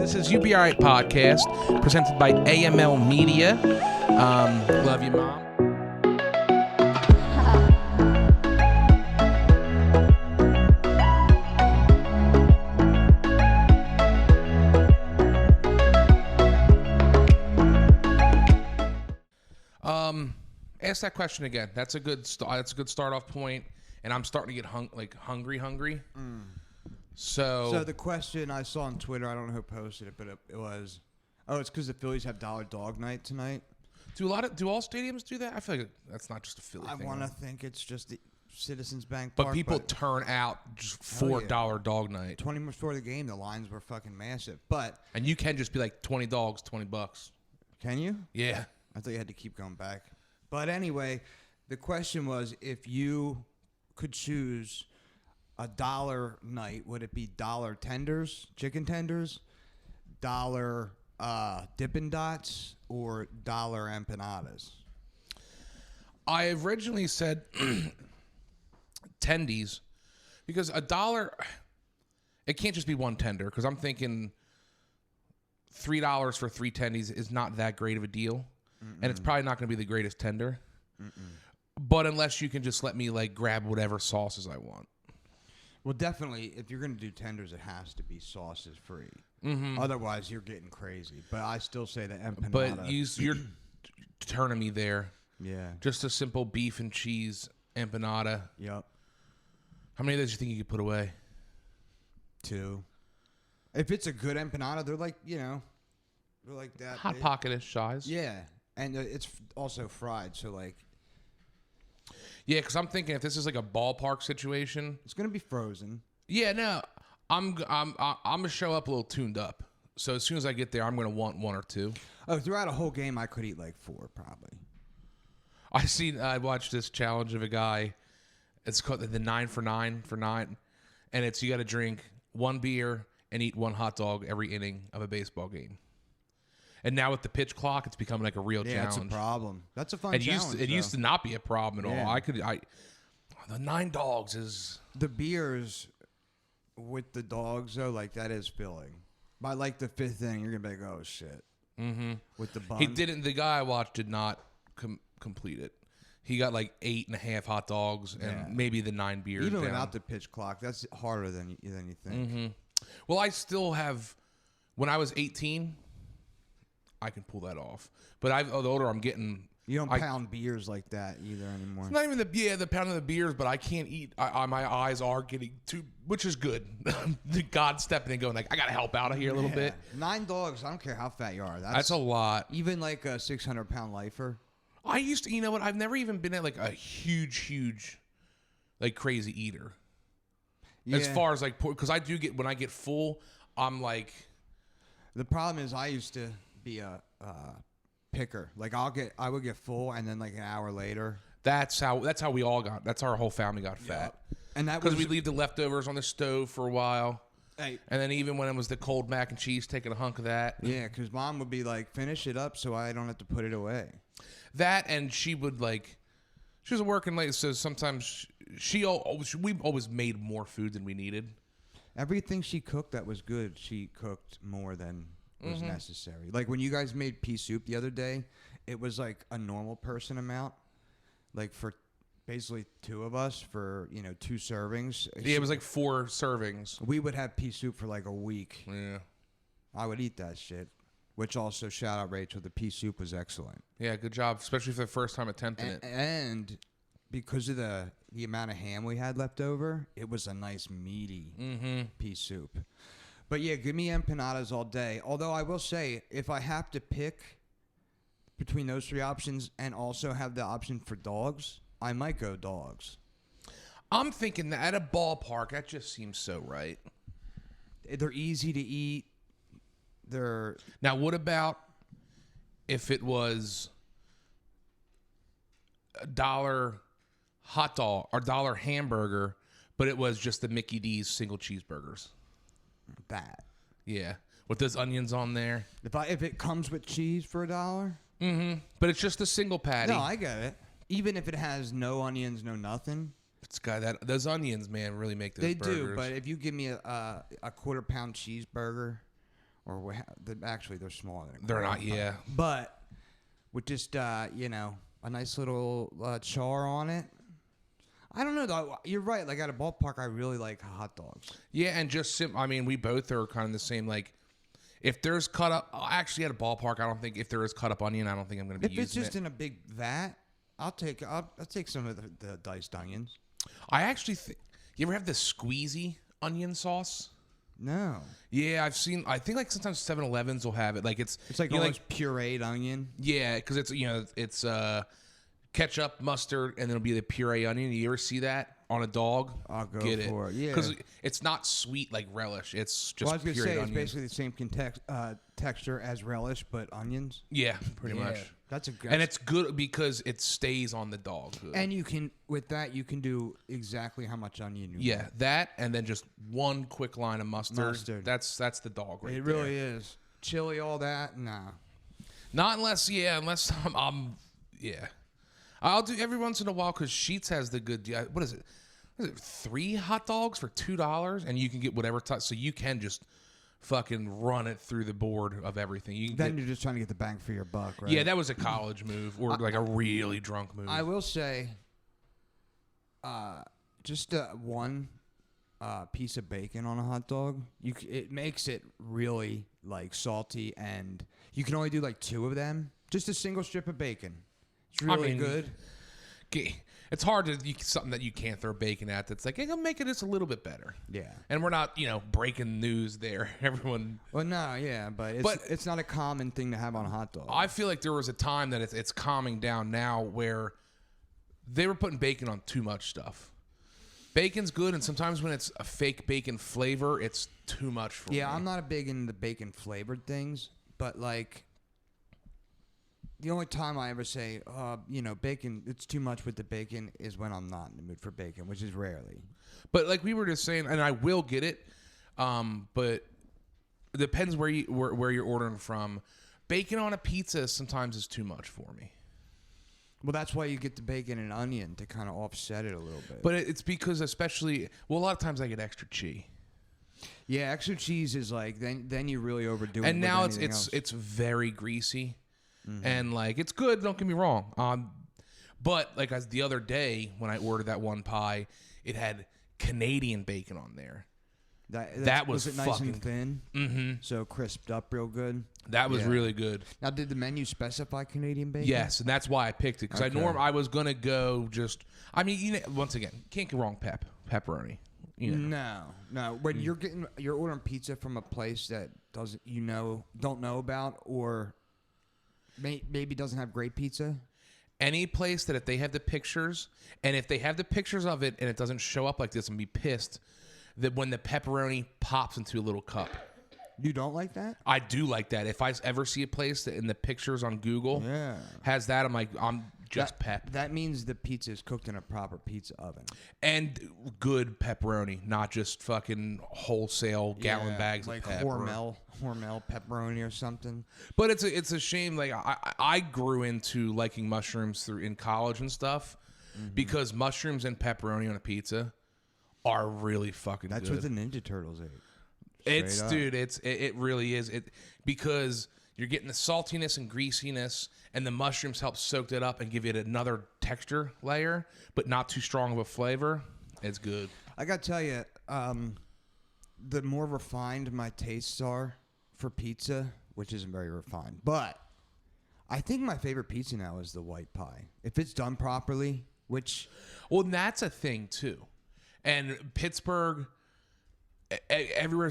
This is You Be Aight podcast presented by AML Media. Love you, Mom. Ask that question again. That's a good start off point, and I'm starting to get hungry. So the question I saw on Twitter, I don't know who posted it, but it was, it's because the Phillies have dollar dog night tonight. Do all stadiums do that? I feel like that's not just a Philly thing. I want to think it's just the Citizens Bank But Park. people turn out just for dollar dog night. 20 minutes before the game, the lines were fucking massive. And you can just be like 20 dogs, $20. Can you? Yeah. I thought you had to keep going back. But anyway, the question was, if you could choose a dollar night, would it be dollar tenders, chicken tenders, dollar Dippin' Dots, or dollar empanadas? I originally said tendies because a dollar, it can't just be one tender because I'm thinking $3 for 3 tendies is not that great of a deal. And it's probably not going to be the greatest tender. But unless you can just let me grab whatever sauces I want. Well, definitely, if you're going to do tenders, it has to be sauces free. Otherwise, you're getting crazy. But I still say the empanada. But you're turning me there. Yeah. Just a simple beef and cheese empanada. Yep. How many of those do you think you could put away? 2. If it's a good empanada, they're they're like that. Hot Pocket-ish size. Yeah. And it's also fried, so yeah, because I'm thinking if this is like a ballpark situation, it's gonna be frozen. Yeah, no, I'm gonna show up a little tuned up. So as soon as I get there, I'm gonna want 1 or 2. Oh, throughout a whole game, I could eat 4 probably. I watched this challenge of a guy. It's called the 9 for 9 for 9, and it's you got to drink 1 beer and eat 1 hot dog every inning of a baseball game. And now with the pitch clock, it's becoming like a real challenge. Yeah, that's a problem. That's a fun challenge. It used to not be a problem at Yeah. all. The 9 dogs is the beers with the dogs though. That is filling. By the 5th inning, you're gonna be like, oh shit. With the buns. He didn't. The guy I watched did not complete it. He got 8.5 hot dogs and maybe the 9 beers. Even down. without the pitch clock, that's harder than you think. Well, I still have. When I was 18. I can pull that off, but the older I'm getting, you don't pound beers like that either anymore. It's not even the pounding the beers, but I can't eat. My eyes are getting too, which is good. God stepping in, going I gotta help out of here a little bit. 9 dogs. I don't care how fat you are. That's a lot. Even a 600-pound lifer. I used to, you know what? I've never even been at a huge, crazy eater. Yeah. As far as because I do get when I get full, I'm The problem is I used to be a picker. I would get full, and then an hour later. That's how we all got. That's how our whole family got fat. And that because we leave the leftovers on the stove for a while. Hey. And then even when it was the cold mac and cheese, taking a hunk of that. Yeah, because Mom would be finish it up so I don't have to put it away. That, and she would she was working late, so sometimes we always made more food than we needed. Everything she cooked that was good, she cooked more than was necessary. When you guys made pea soup the other day, it was a normal person amount. For basically 2 of us for 2 servings. Yeah, it was 4 servings. We would have pea soup for a week. Yeah, I would eat that shit. Which also, shout out Rachel, the pea soup was excellent. Yeah, good job, especially for the first time attempting it. And because of the amount of ham we had left over, it was a nice meaty pea soup. But yeah, give me empanadas all day. Although I will say, if I have to pick between those 3 options and also have the option for dogs, I might go dogs. I'm thinking that at a ballpark, that just seems so right. They're easy to eat. Now, what about if it was $1 hot dog or $1 hamburger, but it was just the Mickey D's single cheeseburgers? That. Yeah. With those onions on there. If it comes with cheese for $1? But it's just a single patty. No, I get it. Even if it has no onions, no nothing. It's got those onions, man, really make those burgers. They do, but if you give me a quarter-pound cheeseburger or actually they're smaller than a They're quarter. not, yeah. But with just you know, a nice little char on it. I don't know though. You're right. Like at a ballpark, I really like hot dogs. Yeah, and just I mean, we both are kind of the same. Like, if there's cut up, actually at a ballpark, I don't think if there is cut up onion, I don't think I'm going to be If it's using just it. in a big vat, I'll take some of the diced onions. I actually you ever have the squeezy onion sauce? No, Yeah, I've seen. I think like sometimes 7-Elevens will have it. Like it's like you know, almost pureed onion. yeah, because it's it's ketchup, mustard, and then it'll be the puree onion. You ever see that on a dog? I'll go Get for it. Yeah, because it's not sweet like relish. It's just well, I was gonna pureed say onion. it's basically the same texture as relish, but onions. Yeah, pretty much. That's a good. And it's good because it stays on the dog. Good. And you can with that you can do exactly how much onion you Yeah, want. that and then just one quick line of mustard. That's the dog right It there. really is. Chili, all that, nah. Not unless I'm yeah. I'll do every once in a while because Sheetz has the good. What is it? 3 hot dogs for $2, and you can get whatever type. So you can just fucking run it through the board of everything. You can Then you're just trying to get the bang for your buck, right? yeah, that was a college move or like a really drunk move. I will say, just one piece of bacon on a hot dog, it makes it really like salty, and you can only do like 2 of them. Just a single strip of bacon. It's really good. It's hard to something that you can't throw bacon at. That's like, hey, I'm making this a little bit better. Yeah. And we're not, breaking news there. Everyone. Well, no, yeah, but it's not a common thing to have on a hot dog. I feel like there was a time that it's calming down now where they were putting bacon on too much stuff. Bacon's good, and sometimes when it's a fake bacon flavor, it's too much for me. Yeah, I'm not a big into the bacon flavored things, but like the only time I ever say, bacon, it's too much with the bacon is when I'm not in the mood for bacon, which is rarely. But like we were just saying, and I will get it, but it depends where you're ordering from. Bacon on a pizza sometimes is too much for me. Well, that's why you get the bacon and onion to kind of offset it a little bit. But it's because a lot of times I get extra cheese. Yeah, extra cheese is like then you really overdo it. And with now anything else. it's very greasy, and like it's good. Don't get me wrong. But like the other day when I ordered that one pie, it had Canadian bacon on there. That was it nice fucking and thin, so crisped up real good. That was really good. Now, did the menu specify Canadian bacon? Yes, and that's why I picked it because Okay. I was gonna go just. I mean, once again, can't go wrong. Pepperoni. No. When you're ordering pizza from a place that don't know about, or maybe doesn't have great pizza. Any place that if they have the pictures, and if they have the pictures of it and it doesn't show up like this, I'm be pissed that when the pepperoni pops into a little cup. You don't like that? I do like that. If I ever see a place that in the pictures on Google has that, I'm like, I'm just pep. That means the pizza is cooked in a proper pizza oven. And good pepperoni, not just fucking wholesale gallon bags like of pep. Hormel pepperoni or something. But it's a shame. Like I grew into liking mushrooms in college and stuff because mushrooms and pepperoni on a pizza are really fucking That's good. what the Ninja Turtles ate. It really is. Because you're getting the saltiness and greasiness, and the mushrooms help soak that up and give it another texture layer, but not too strong of a flavor. It's good. I gotta tell you, the more refined my tastes are for pizza, which isn't very refined, but I think my favorite pizza now is the white pie. If it's done properly, Well, and that's a thing too. And Pittsburgh, everywhere,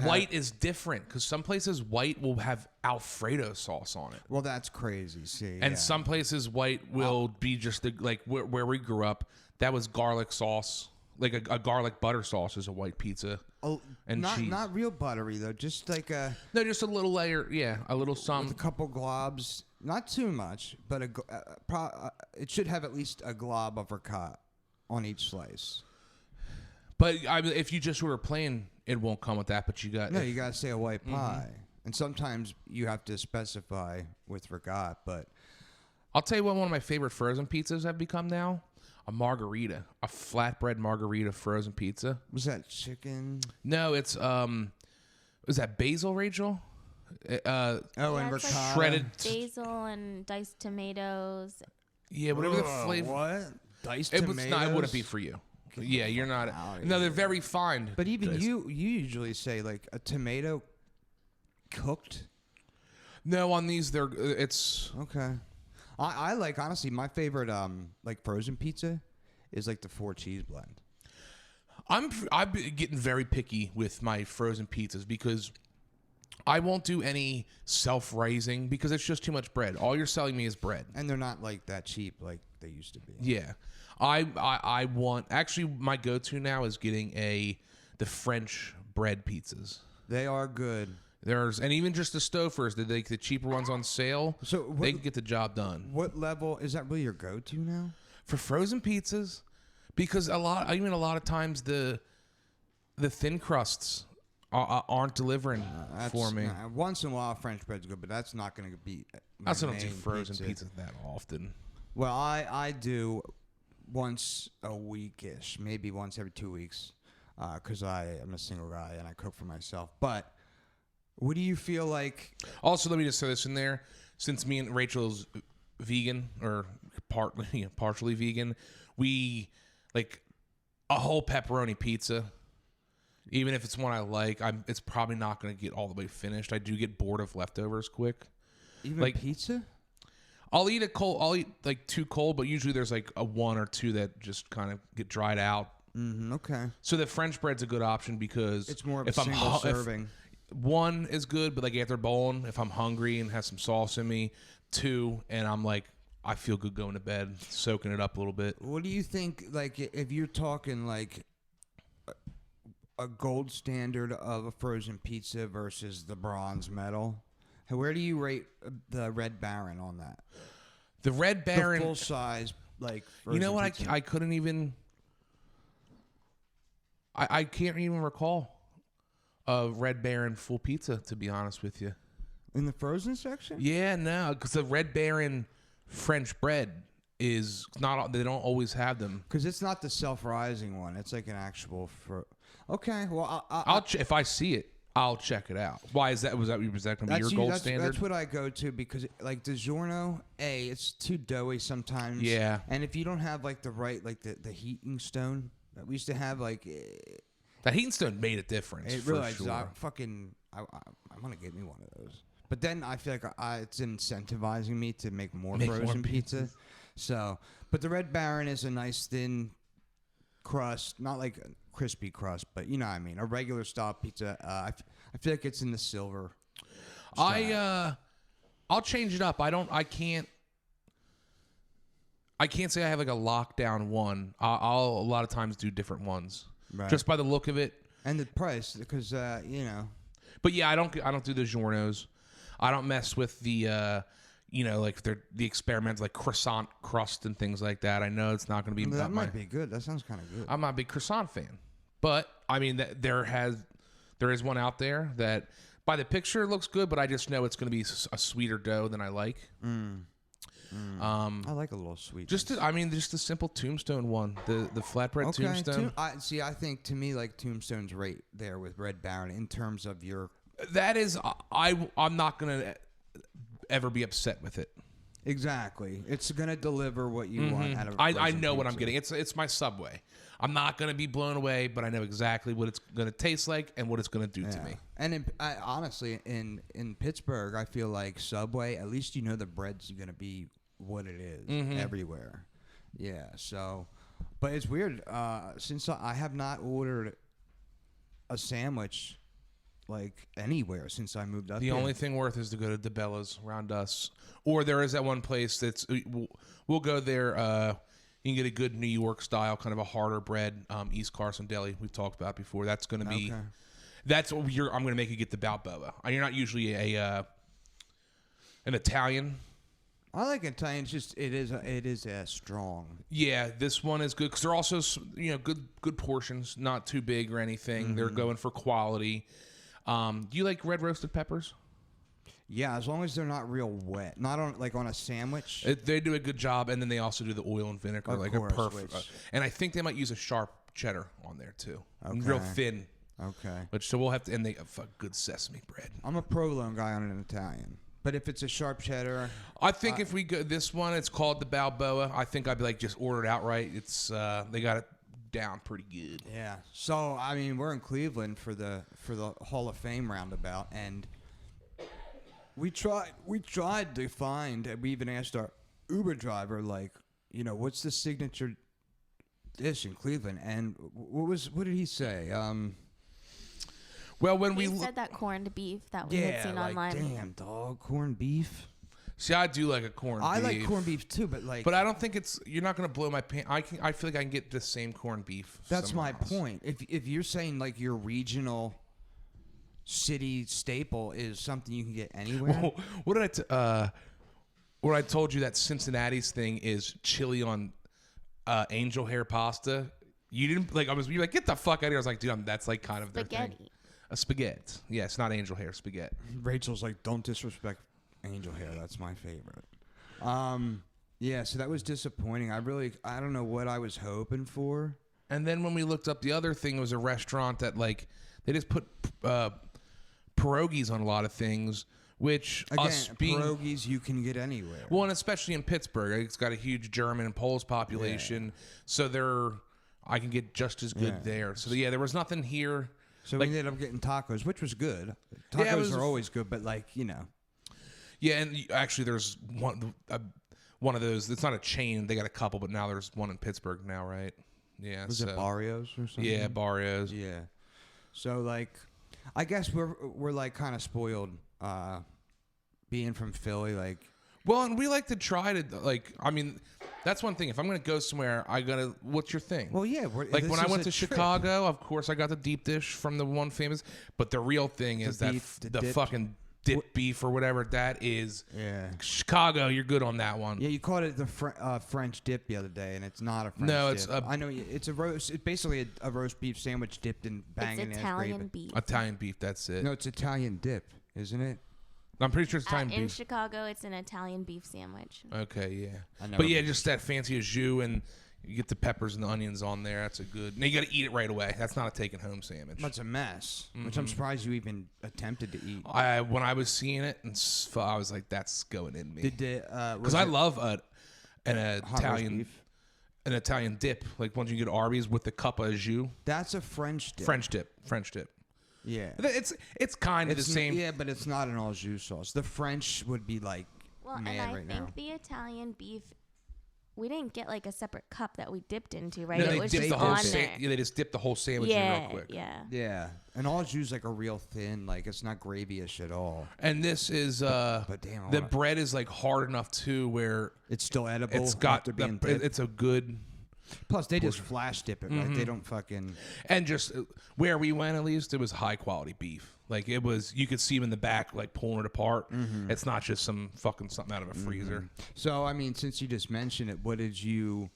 white is different because some places white will have Alfredo sauce on it. Well, that's crazy. See, And some places white will be just where we grew up. That was garlic sauce, like a garlic butter sauce is a white pizza. And cheese. Not real buttery though. Just like Just a little layer, a little with some. a couple globs. Not too much, but it should have at least a glob of ricotta on each slice. But if you just were plain, it won't come with that. But you gotta say a white pie, and sometimes you have to specify with ricotta. But I'll tell you what, one of my favorite frozen pizzas have become now. A margarita, a flatbread margarita frozen pizza. Was that chicken? No, it's Is that basil, Rachel? And it's ricotta. like Shredded. basil and diced tomatoes. Yeah, whatever the flavor. What? Diced It tomatoes? it wouldn't be for you. Yeah, you're not. outta No, they're very fine. But even Diced. you usually say like a tomato cooked. No, on these it's Okay. I like, honestly, my favorite like frozen pizza is like the 4 cheese blend. I'm getting very picky with my frozen pizzas because I won't do any self-raising because it's just too much bread. All you're selling me is bread. And they're not like that cheap like they used to be. Yeah. I want actually my go-to now is getting the French bread pizzas. They are good. And even just the Stofers, the cheaper ones on sale, So they can get the job done. What level is that really your go-to now? For frozen pizzas, because a lot of times the thin crusts aren't delivering for me. Once in a while, French bread's good, but that's not going to be. I also don't do frozen pizzas that often. Well, I do once a week-ish, maybe once every 2 weeks, because I am a single guy and I cook for myself. But what do you feel like? Also, let me just throw this in there. Since me and Rachel's vegan or partially vegan, we like a whole pepperoni pizza. Even if it's one I like, it's probably not going to get all the way finished. I do get bored of leftovers quick. Even like pizza? I'll eat like 2 cold, but usually there's like a 1 or 2 that just kind of get dried out. Okay. So the French bread's a good option because It's more of a single serving. 1 is good, but like after bowling, if I'm hungry and has some sauce in me, 2, and I'm like, I feel good going to bed, soaking it up a little bit. What do you think, like, if you're talking like a gold standard of a frozen pizza versus the bronze medal? Where do you rate the Red Baron on that? The Red Baron, the full size, like, frozen you know what? pizza. I couldn't even. I can't even recall a Red Baron full pizza, to be honest with you. In the frozen section? Yeah, no, because the Red Baron French bread is not. They don't always have them. Because it's not the self-rising one. It's like an actual. Okay, well, If I see it, I'll check it out. Why is that? Was that going to be your gold standard? That's what I go to because, like, DiGiorno, it's too doughy sometimes. Yeah. And if you don't have, like, the right, like, the heating stone that we used to have, like... That heat and stone made a difference. It for really sure. I want to get me one of those. But then I feel like it's incentivizing me to make more frozen pizza. So, but the Red Baron is a nice thin crust, not like a crispy crust, but you know what I mean, a regular style pizza. I feel like it's in the silver. I'll change it up. I can't say I have like a lockdown one. I'll a lot of times do different ones. Right. Just by the look of it and the price, because you know. But yeah, I don't do the giornos. I don't mess with the like the experiments like croissant crust and things like that. I know it's not going to be. That might be good. That sounds kind of good. I'm not a big croissant fan, but I mean there is one out there that by the picture looks good, but I just know it's going to be a sweeter dough than I like. I like a little sweet. Just the simple Tombstone one, the flatbread Tombstone. I think to me like Tombstone's right there with Red Baron in terms of your. That is, I'm not gonna ever be upset with it. Exactly, it's gonna deliver what you want out of. I know what I'm getting. It's my Subway. I'm not gonna be blown away, but I know exactly what it's gonna taste like and what it's gonna do to me. And honestly, in Pittsburgh, I feel like Subway. At least you know the bread's gonna be what it is everywhere. Yeah. So, but it's weird. Since I have not ordered a sandwich like anywhere since I moved up. The only thing worth is to go to DeBella's around us, or there is that one place that's we'll go there. You can get a good New York style, kind of a harder bread, East Carson Deli. We've talked about before. That's going to be. Okay. That's what I'm going to make you get the Balboa. You're not usually an Italian. I like Italian. It's just it is strong. Yeah, this one is good because they're also good portions, not too big or anything. They're going for quality. Do you like red roasted peppers? Yeah, as long as they're not real wet, not on a sandwich. They do a good job, and then they also do the oil and vinegar, of like course, a perfect. And I think they might use a sharp cheddar on there too, okay. real thin. Okay. Which so we'll have to, and they fuck good sesame bread. I'm a provolone guy on an Italian, but if it's a sharp cheddar, I think if we go this one, it's called the Balboa. I think I'd be like just order it outright. It's they got it down pretty good. yeah. So I mean, we're in Cleveland for the Hall of Fame roundabout, and we tried to find, and we even asked our Uber driver, like, what's the signature dish in Cleveland, and what did he say? Well, when He we said that corned beef that we had seen like, online. damn dog, corned beef. see, I do like a corned beef. I like corned beef too, but like, But I don't think it's. You're not gonna blow my pants. I feel like I can get the same corned beef. that's my somewhere else. point. If you're saying like your regional city staple is something you can get anywhere, What did what I told you that Cincinnati's thing is chili on angel hair pasta. You didn't like. You were like, get the fuck out of here. I was like, dude, that's like kind of their thing. Spaghetti. A spaghetti. Yeah, it's not angel hair. Spaghetti. Rachel's like, don't disrespect angel hair. That's my favorite. Yeah, so that was disappointing. I don't know what I was hoping for. And then when we looked up the other thing, it was a restaurant that like they just put pierogies on a lot of things, which Again, us being pierogies you can get anywhere. well, and especially in Pittsburgh, it's got a huge German and Polish population, so I can get just as good there. So yeah, there was nothing here. So like- we ended up getting tacos, which was good. Yeah, it Tacos was- are always good, but like, Yeah, and actually, there's one of those. It's not a chain. They got a couple, but now there's one in Pittsburgh now, right? Yeah. was it Barrios or something? Yeah, Barrios. Yeah. So like, I guess we're like kind of spoiled, being from Philly. Like, Well, and we like to try to like. I mean, that's one thing. If I'm gonna go somewhere, I gotta. What's your thing? well, yeah. Like when I went to Chicago, of course I got the deep dish from the one famous. But the real thing is that beef, the the dipped- fucking dip beef or whatever that is. Yeah. Chicago, you're good on that one. Yeah, you called it the French dip the other day, and it's not a French No, dip. it's a- I know it's a roast. It's basically a roast beef sandwich dipped in banging It's ass Italian gravy. beef. Italian beef. That's it. No, it's Italian dip, isn't it? I'm pretty sure it's Italian In beef. Chicago, it's an Italian beef sandwich. Okay, yeah. I never But yeah, been- just that fancy au jus and you get the peppers and the onions on there. That's a good. Now you got to eat it right away. That's not a take it home sandwich. That's a mess, which I'm surprised you even attempted to eat. When I was seeing it, and I was like, "That's going in me," Because I love an roast Italian beef? an Italian dip, like once you get Arby's with the cup of jus, That's a French dip. French dip. Yeah. It's kind of the same. Yeah, but it's not an all jus sauce. The French would be like Well, mad and I right think now. the Italian beef, we didn't get like a separate cup that we dipped into, right? No, it they was dip just the whole. on there. Yeah, they just dip the whole sandwich in real quick. Yeah. Yeah, and all jus like a real thin, like it's not gravy-ish at all. And this is But damn, I the wanna- bread is like hard enough too, where It's still edible. it's got after being the, dipped. it's a good. Plus, they just flash dip it, right? Mm-hmm. They don't fucking. And just where we went, at least, it was high quality beef. Like it was, you could see them in the back, like pulling it apart. It's not just some fucking something out of a freezer. So, I mean, since you just mentioned it, what did you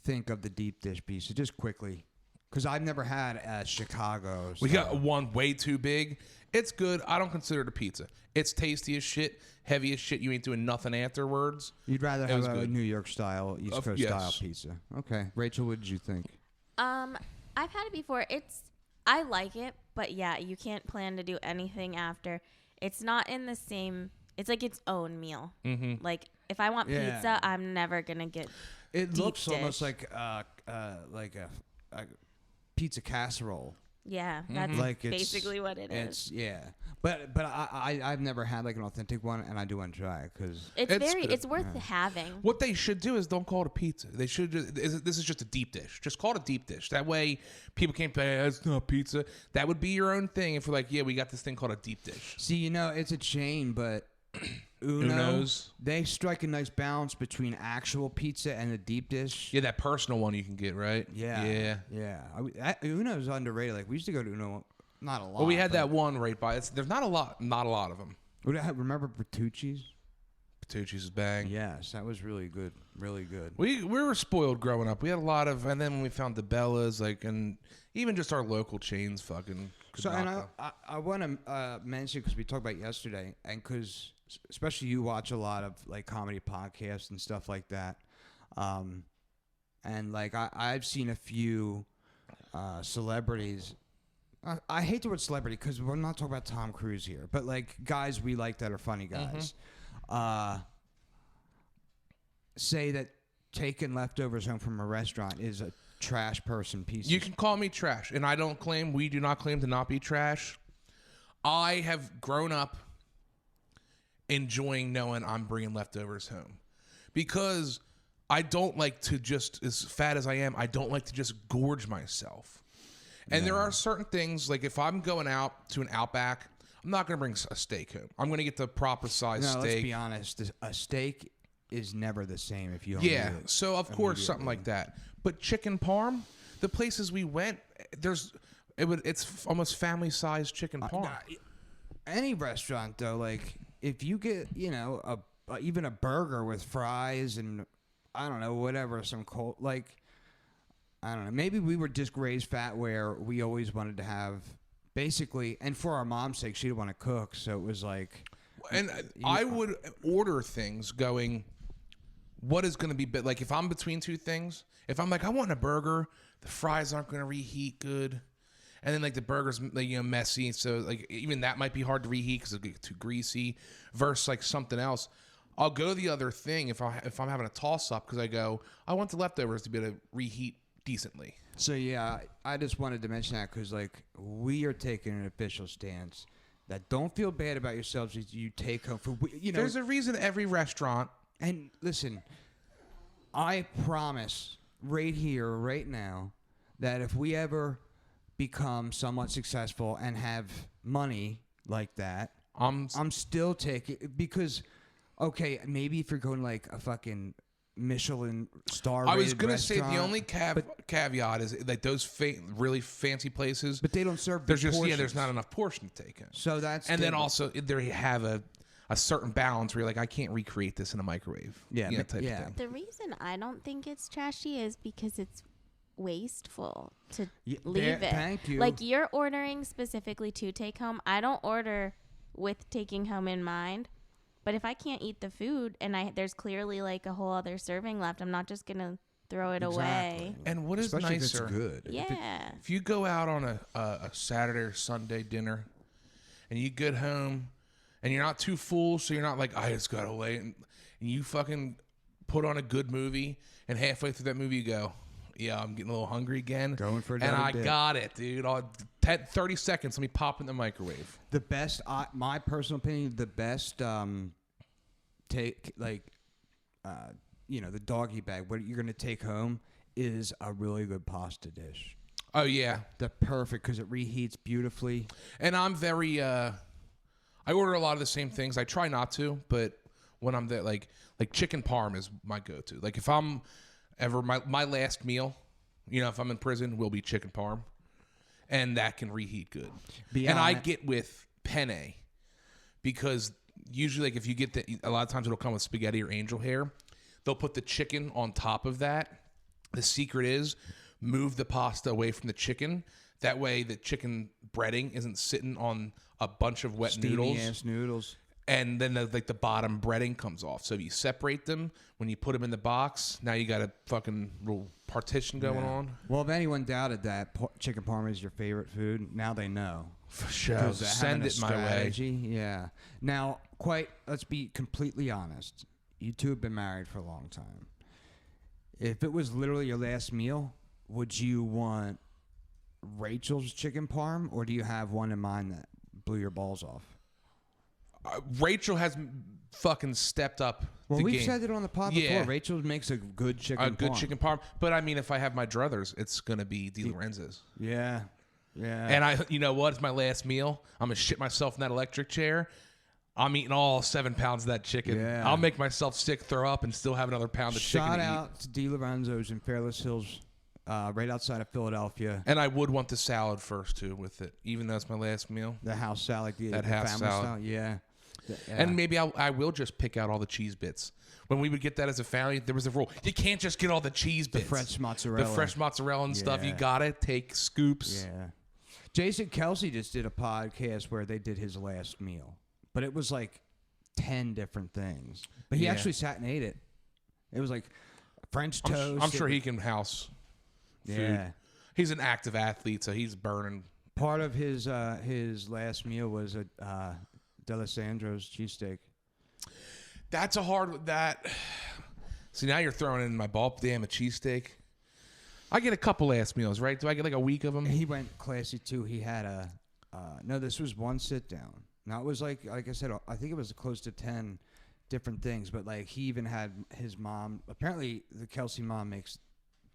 think of the deep dish pizza? Just quickly, because I've never had a Chicago. We style. got one way too big. It's good. I don't consider it a pizza. It's tasty as shit, heavy as shit. You ain't doing nothing afterwards. You'd rather It have was a good. New York style, East Coast yes. style pizza. Okay, Rachel, what did you think? I've had it before. I like it, but yeah, you can't plan to do anything after. It's not in the same. It's like its own meal. Mm-hmm. Like if I want Yeah. pizza, I'm never gonna get. It Deep looks almost dish. like a pizza casserole. Yeah, that's Like it's, basically what it is. It's yeah, but I've never had like an authentic one, and I do want to try it because It's It's very. good. It's worth having. What they should do is don't call it a pizza. They should just, this is just a deep dish. Just call it a deep dish. That way people can't say, it's not pizza. That would be your own thing if we're like, yeah, we got this thing called a deep dish. see, it's a chain, but Uno's. they strike a nice balance between actual pizza and the deep dish. Yeah, that personal one you can get, right? Yeah. Uno's underrated. Like we used to go to Uno, not a lot. Well, we had but- that one right by. There's not a lot of them. Remember Bertucci's? Petrucci's is bang. Yes, that was really good. Really good. We were spoiled growing up. We had a lot of, and then when we found the Bellas, like, and even just our local chains, fucking. could So, and knock I want to mention, because we talked about yesterday, and because especially you watch a lot of like comedy podcasts and stuff like that, and like I've seen a few celebrities I hate the word celebrity because we're not talking about Tom Cruise here, but like guys we like that are funny guys. Say that taking leftovers home from a restaurant is a trash person piece. You can call me trash, and we do not claim to not be trash. I have grown up enjoying knowing I'm bringing leftovers home because I don't like to just, as fat as I am, I don't like to just gorge myself. And there are certain things, like if I'm going out to an Outback, I'm not going to bring a steak home. I'm going to get the proper size steak. Let's be honest. A steak is never the same if you don't eat it so of course something like that. But chicken parm, the places we went, it's almost family-sized chicken parm. Any restaurant, though, like if you get, even a burger with fries and I don't know, whatever, some cold, like, I don't know. Maybe we were just raised fat where we always wanted to have basically, and for our mom's sake, she didn't want to cook. So it was like. And I would order things going, what is going to be, like if I'm between two things, if I'm like, I want a burger, the fries aren't going to reheat good. And then like the burger's messy. So like even that might be hard to reheat because it'll get too greasy versus like something else. I'll go the other thing if I'm having a toss up because I want the leftovers to be able to reheat decently. So yeah, I just wanted to mention that because like we are taking an official stance that don't feel bad about yourselves as you take home for There's a reason every restaurant. And listen, I promise right here, right now, that if we ever become somewhat successful and have money like that, I'm still taking because. Okay, maybe if you're going like a fucking Michelin star rated I was going to say restaurant, the only caveat is like those really fancy places. But they don't serve there's big just portions. there's not enough portion to take in. So that's and then also they have a certain balance where you're like I can't recreate this in a microwave. Yeah, type of thing. The reason I don't think it's trashy is because it's wasteful to leave it. Thank you. Like you're ordering specifically to take home. I don't order with taking home in mind. But if I can't eat the food and there's clearly like a whole other serving left, I'm not just gonna throw it away. And what is Especially nicer? if it's good. Yeah. If you go out on a Saturday or Sunday dinner, and you get home, and you're not too full, so you're not like I just gotta wait, and you fucking put on a good movie, and halfway through that movie you go, yeah, I'm getting a little hungry again. Going for and I got it, dude. 30 seconds, let me pop in the microwave. The best, my personal opinion, the best take like, the doggy bag. What you're gonna take home is a really good pasta dish. Oh yeah, the perfect because it reheats beautifully. And I'm very, I order a lot of the same things. I try not to, but when I'm there, like chicken parm is my go-to. Like if I'm ever my last meal, if I'm in prison, will be chicken parm. And that can reheat good. I get with penne because usually, like if you get a lot of times it'll come with spaghetti or angel hair. They'll put the chicken on top of that. The secret is move the pasta away from the chicken. That way, the chicken breading isn't sitting on a bunch of wet Steamy-ass noodles. And then the bottom breading comes off. So if you separate them, when you put them in the box, now you got a fucking little partition going on. Well, if anyone doubted that chicken parm is your favorite food, now they know. For sure. Send it my way. Yeah. Now, let's be completely honest. You two have been married for a long time. If it was literally your last meal, would you want Rachel's chicken parm, or do you have one in mind that blew your balls off? Rachel has fucking stepped up. Well, we've game. said it on the pod before. Rachel makes a good chicken parm. Chicken parm. But I mean, if I have my druthers, it's gonna be Di Lorenzo's. Yeah. And you know what? It's my last meal. I'm gonna shit myself in that electric chair. I'm eating all 7 pounds of that chicken. Yeah. I'll make myself sick, throw up, and still have another pound of chicken to eat. Shout out to Di Lorenzo's in Fairless Hills, right outside of Philadelphia. And I would want the salad first too with it, even though it's my last meal. The house salad, the house family salad. style, yeah. And maybe I will just pick out all the cheese bits. When we would get that as a family, there was a rule. You can't just get all the cheese bits. The fresh mozzarella. The fresh mozzarella and stuff. You got to take scoops. Yeah. Jason Kelsey just did a podcast where they did his last meal. But it was like 10 different things. But he actually sat and ate it. It was like French toast. I'm sure he can house food. Yeah. He's an active athlete, so he's burning Part of his last meal was a D'Alessandro's cheesesteak. That's a hard See, now you're throwing in my ball. Damn, a cheesesteak. I get a couple last meals, right? Do I get like a week of them? He went classy too. He had no. This was one sit down. Now it was like I said. I think it was close to 10 different things. But like he even had his mom. Apparently, the Kelsey mom makes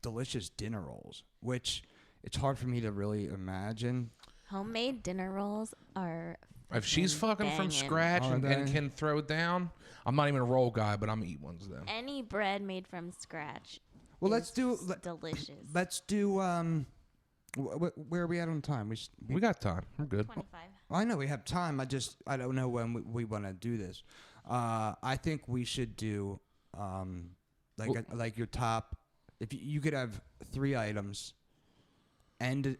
delicious dinner rolls, which it's hard for me to really imagine. Homemade dinner rolls are. If she's fucking from scratch and can throw it down, I'm not even a roll guy, but I'm gonna eat ones then. Any bread made from scratch. Well, let's do delicious. Let's do. Where are we at on time? We got time. We're good. 25. I know we have time. I don't know when we want to do this. I think we should do like your top. If you could have 3 items, and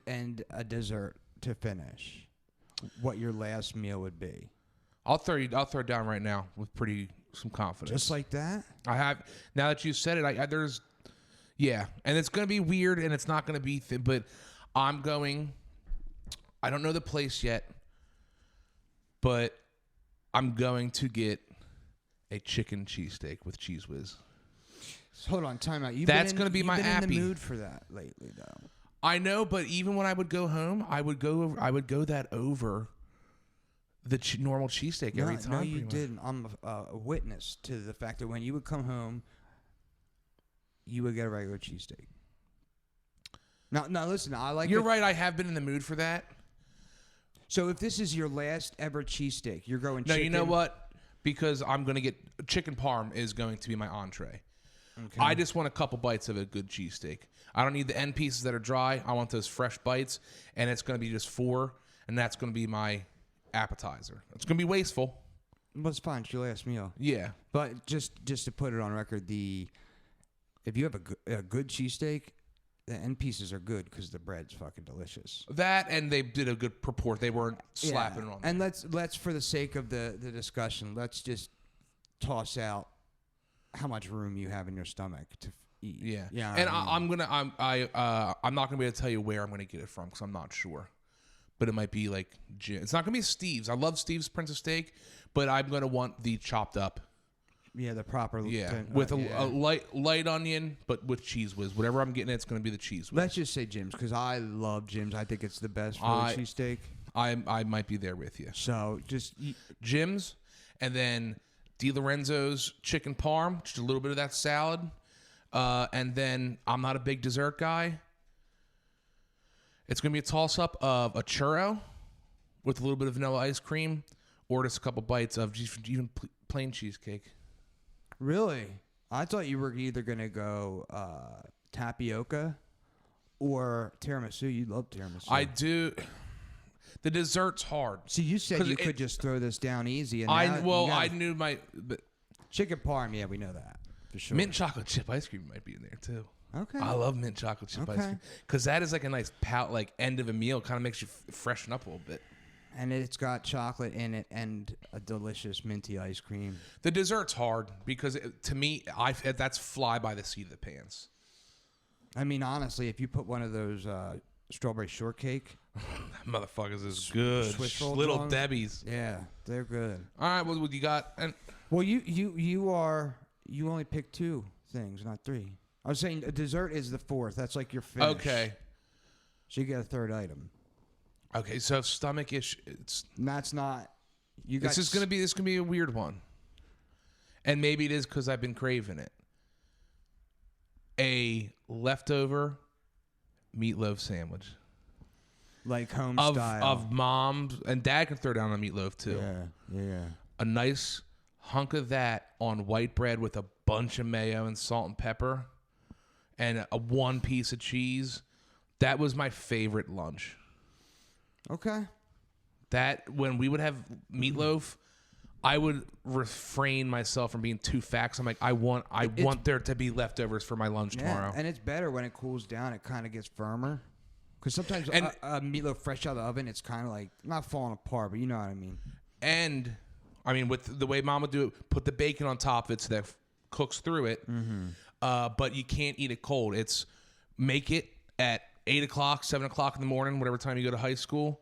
a dessert to finish, what your last meal would be. I'll throw it down right now with some confidence. Just like that. I have now that you said it. Yeah, and it's gonna be weird, and it's not gonna be but I'm going. I don't know the place yet, but I'm going to get a chicken cheesesteak with Cheese Whiz. Hold on, time out. That's going to be my appy. You've been in the mood for that lately, though. I know, but even when I would go home, I would go that over the normal cheesesteak every time. No, you didn't. I'm a witness to the fact that when you would come home, you would get a regular cheesesteak. Now, listen. You're right. I have been in the mood for that. So if this is your last ever cheesesteak, you're going. No, chicken? you know what? Because I'm going to get chicken parm is going to be my entree. Okay. I just want a couple bites of a good cheesesteak. I don't need the end pieces that are dry. I want those fresh bites, and it's going to be just 4, and that's going to be my appetizer. It's going to be wasteful. Well, it's fine. It's your last meal. Yeah. But just to put it on record, if you have a good cheesesteak, the end pieces are good because the bread's fucking delicious. That, and they did a good proport. They weren't slapping it on. And let's for the sake of the discussion, let's just toss out how much room you have in your stomach to eat. Yeah. Yeah. And I'm not gonna be able to tell you where I'm gonna get it from because I'm not sure. But it might be like it's not gonna be Steve's. I love Steve's Princess Steak, but I'm gonna want the chopped up. Yeah, the proper. With a light onion, but with Cheese Whiz. Whatever I'm getting, it's going to be the Cheese Whiz. Let's just say Jim's, because I love Jim's. I think it's the best for a cheesesteak. I might be there with you. So just Jim's, and then Di Lorenzo's chicken parm, just a little bit of that salad, and then I'm not a big dessert guy. It's going to be a toss-up of a churro with a little bit of vanilla ice cream, or just a couple bites of even plain cheesecake. Really? I thought you were either going to go tapioca or tiramisu. You love tiramisu. I do. The dessert's hard. See, you said you could just throw this down easy. And I knew my... chicken parm, yeah, we know that. For sure. Mint chocolate chip ice cream might be in there, too. Okay. I love mint chocolate chip ice cream. Because that is like a nice end of a meal. Kind of makes you freshen up a little bit. And it's got chocolate in it and a delicious minty ice cream. The dessert's hard because, to me, that's fly by the seat of the pants. I mean, honestly, if you put one of those strawberry shortcake... Motherfuckers is good. Little Debbie's. Yeah, they're good. All right, well, what you got? Well, you only picked 2 things, not 3. I was saying a dessert is the 4th. That's like your finish. Okay. So you get a 3rd item. Okay, so stomach issue. That's not. This is gonna be a weird one, and maybe it is because I've been craving it. A leftover meatloaf sandwich, like home style of mom's, and Dad can throw down a meatloaf too. Yeah. A nice hunk of that on white bread with a bunch of mayo and salt and pepper, and a 1 piece of cheese. That was my favorite lunch. Okay. That when we would have meatloaf, I would refrain myself from being too fat. 'Cause I'm like, I want there to be leftovers for my lunch tomorrow. And it's better when it cools down. It kind of gets firmer. Because sometimes a meatloaf fresh out of the oven, it's kind of like not falling apart, but you know what I mean. And I mean, with the way Mom would do it, put the bacon on top of it so that it cooks through it. Mm-hmm. But you can't eat it cold. It's make it at 8 o'clock, 7 o'clock in the morning, whatever time you go to high school.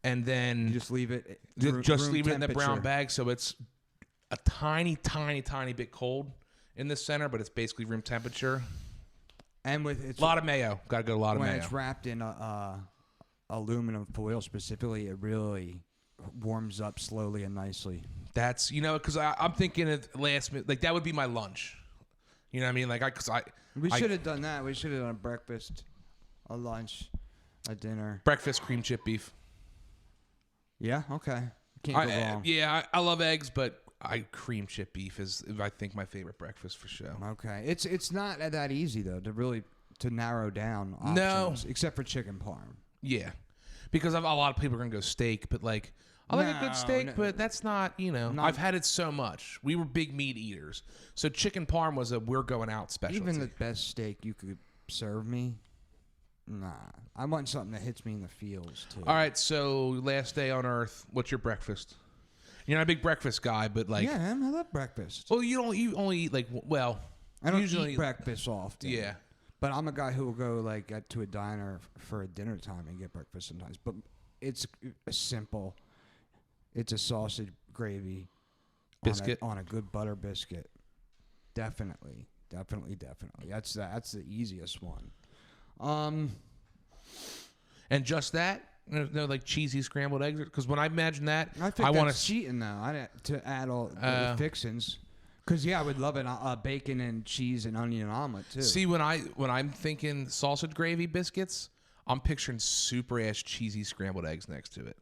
And then You just leave it. just room leave it in the brown temperature. bag. So it's a tiny, tiny, tiny bit cold in the center, but it's basically room temperature. And with it's A lot of mayo. Got to go a lot of when mayo. it's wrapped in aluminum foil specifically, it really warms up slowly and nicely. That's, because I'm thinking at last minute, like that would be my lunch. You know what I mean? Like We should have done that. We should have done a breakfast, a lunch, a dinner. breakfast cream chip beef. Yeah. Okay. Can't go wrong. Yeah, I love eggs, but cream chip beef is, I think, my favorite breakfast for sure. Okay. It's not that easy though to narrow down options, No. except for chicken parm. Yeah, because a lot of people are gonna go steak, but like I like a good steak, but that's not, I've had it so much. We were big meat eaters, so chicken parm was a we're going out specialty. Even the best steak you could serve me, nah. I want something that hits me in the feels too. All right, so last day on Earth, what's your breakfast? You're not a big breakfast guy, but like, yeah, man, I love breakfast. well, you only eat like, well, I don't usually eat breakfast often. Yeah. But I'm a guy who will go like to a diner for a dinner time and get breakfast sometimes. But it's a simple. It's a sausage gravy Biscuit? on a good butter biscuit. Definitely. That's the easiest one. And just that? No, like cheesy scrambled eggs? Because when I imagine that, I think want that's cheating though. To add all the fixins. Because I would love it. Bacon and cheese and onion omelet too. See, when I'm thinking sausage gravy biscuits, I'm picturing super ass cheesy scrambled eggs next to it.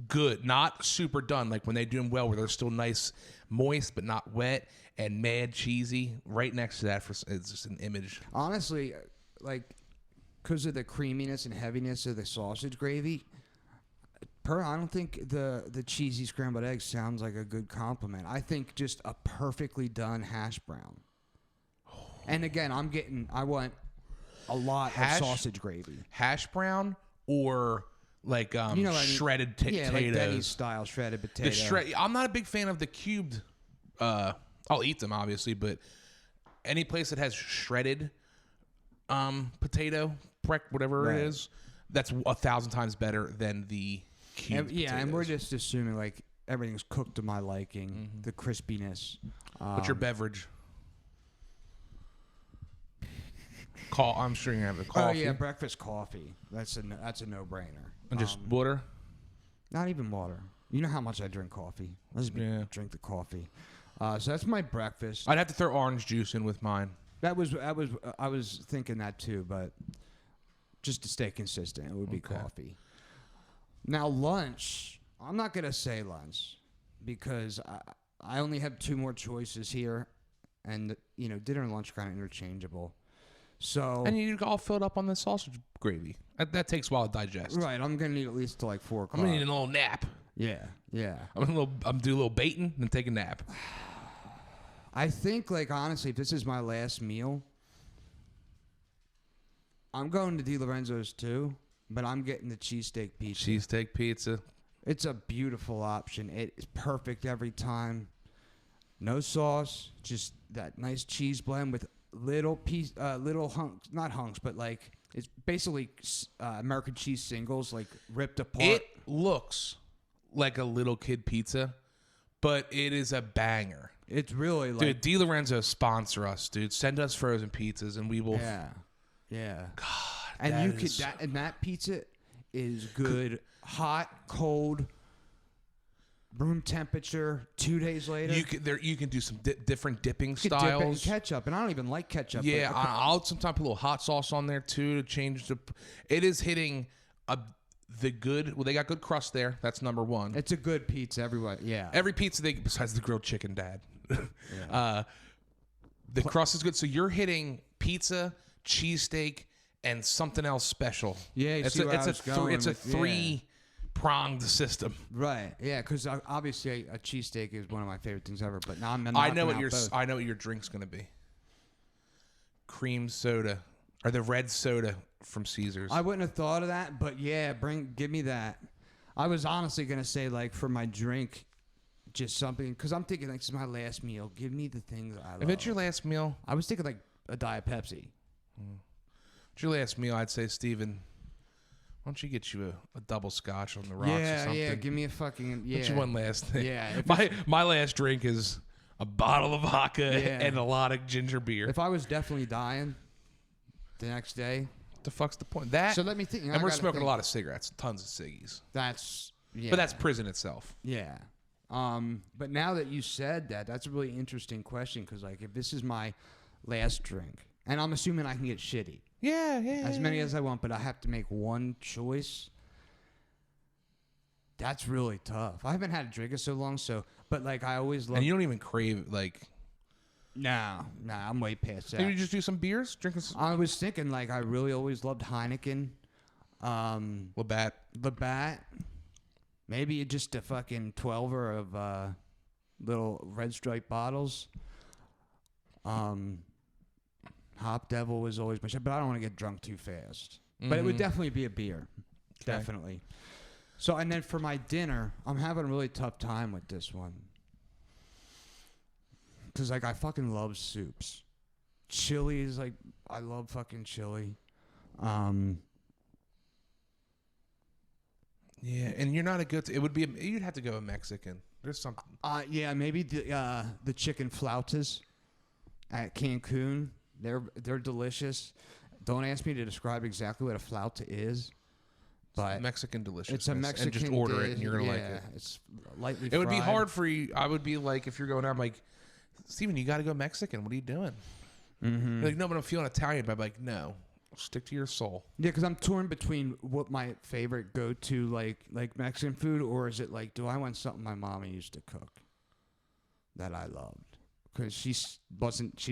Good, not super done. Like when they do them well, where they're still nice, moist but not wet, and mad cheesy. Right next to that, it's just an image. Honestly, like because of the creaminess and heaviness of the sausage gravy. I don't think the cheesy scrambled eggs sounds like a good compliment. I think just a perfectly done hash brown. And again, I want a lot of sausage gravy. Hash brown or like shredded potatoes. Yeah, like Denny's style shredded potato. I'm not a big fan of the cubed. I'll eat them obviously, but any place that has shredded potato, whatever it is, that's 1,000 times better than the cubed potatoes. And we're just assuming like everything's cooked to my liking, the crispiness. What's your beverage? I'm sure you're gonna have a coffee. Oh yeah, breakfast coffee. That's a no-brainer. And just water. Not even water. You know how much I drink coffee. Let's drink the coffee. So that's my breakfast. I'd have to throw orange juice in with mine. I was thinking that too, but just to stay consistent, it would be coffee. Now lunch, I'm not gonna say lunch because I only have two more choices here, and dinner and lunch are kind of interchangeable. So and you all filled up on the sausage gravy. That takes a while to digest. Right, I'm gonna need at least till like 4 o'clock. I'm gonna need a little nap. Yeah. I'm do a little baiting and take a nap. I think, like, honestly, if this is my last meal, I'm going to Di Lorenzo's too, but I'm getting the cheesesteak pizza. Cheesesteak pizza. It's a beautiful option. It's perfect every time. No sauce, just that nice cheese blend with little hunks, not hunks, but like it's basically American cheese singles, like ripped apart. It looks like a little kid pizza, but it is a banger. It's really like, dude, Di Lorenzo sponsor us, dude. Send us frozen pizzas and we will. Yeah. God, and that pizza is good, hot, cold, room temperature. 2 days later, you can do some different dipping you styles. Dip it in ketchup, and I don't even like ketchup. Yeah, I'll sometimes put a little hot sauce on there too to change the. It is hitting the good. Well, they got good crust there. That's number one. It's a good pizza, everyone. Yeah, every pizza besides the grilled chicken, Dad. The crust is good. So you're hitting pizza, cheesesteak, and something else special. Yeah, it's a three-pronged system. Right. Yeah, because obviously a cheesesteak is one of my favorite things ever. But now I know what your drink's gonna be. Cream soda or the red soda from Caesars. I wouldn't have thought of that, but yeah, give me that. I was honestly gonna say, like, for my drink, just something, because I'm thinking like this is my last meal. Give me the thing that I love. If it's your last meal, I was thinking like a Diet Pepsi. your last meal, I'd say, Steven, why don't you get you a double scotch on the rocks or Yeah, something? yeah. Give me a fucking yeah. Get you one last thing. Yeah, if My last drink is a bottle of vodka Yeah. and a lot of ginger beer. If I was definitely dying the next day. What the fuck's the point? That. So let me think. And we're smoking a lot of cigarettes, tons of ciggies. That's yeah. But that's prison itself. Yeah. But now that you said that, that's a really interesting question because, like, if this is my last drink, and I'm assuming I can get shitty, Yeah. as many as I want, but I have to make one choice. That's really tough. I haven't had a drink in so long, but like I always love. And you don't even crave like. Nah, I'm way past that. Maybe you just do some beers, drinking some I was thinking like I really always loved Heineken, Labatt. Labatt, maybe just a fucking 12er of little red stripe bottles. Hop Devil was always my shit, but I don't want to get drunk too fast. But it would definitely be a beer, definitely. So and then for my dinner, I'm having a really tough time with this one. Cause like I fucking love soups. Chili is like I love fucking chili. Yeah, and you're not a good. It would be. You'd have to go a Mexican. There's something. Yeah, maybe the chicken flautas at Cancun. They're delicious. Don't ask me to describe exactly what a flauta is, but Mexican delicious. it's a Mexican. And just order it, dish. and you're gonna like Yeah, it. It's lightly. It would be fried. hard for you. I would be like, if you're going out, I'm like, Steven, you got to go Mexican. What are you doing? Mm-hmm. You're like, no, but I'm feeling Italian. But I'm like, no, stick to your soul. Yeah, because I'm torn between what my favorite go-to like Mexican food, or is it like, do I want something my mama used to cook that I loved? Because she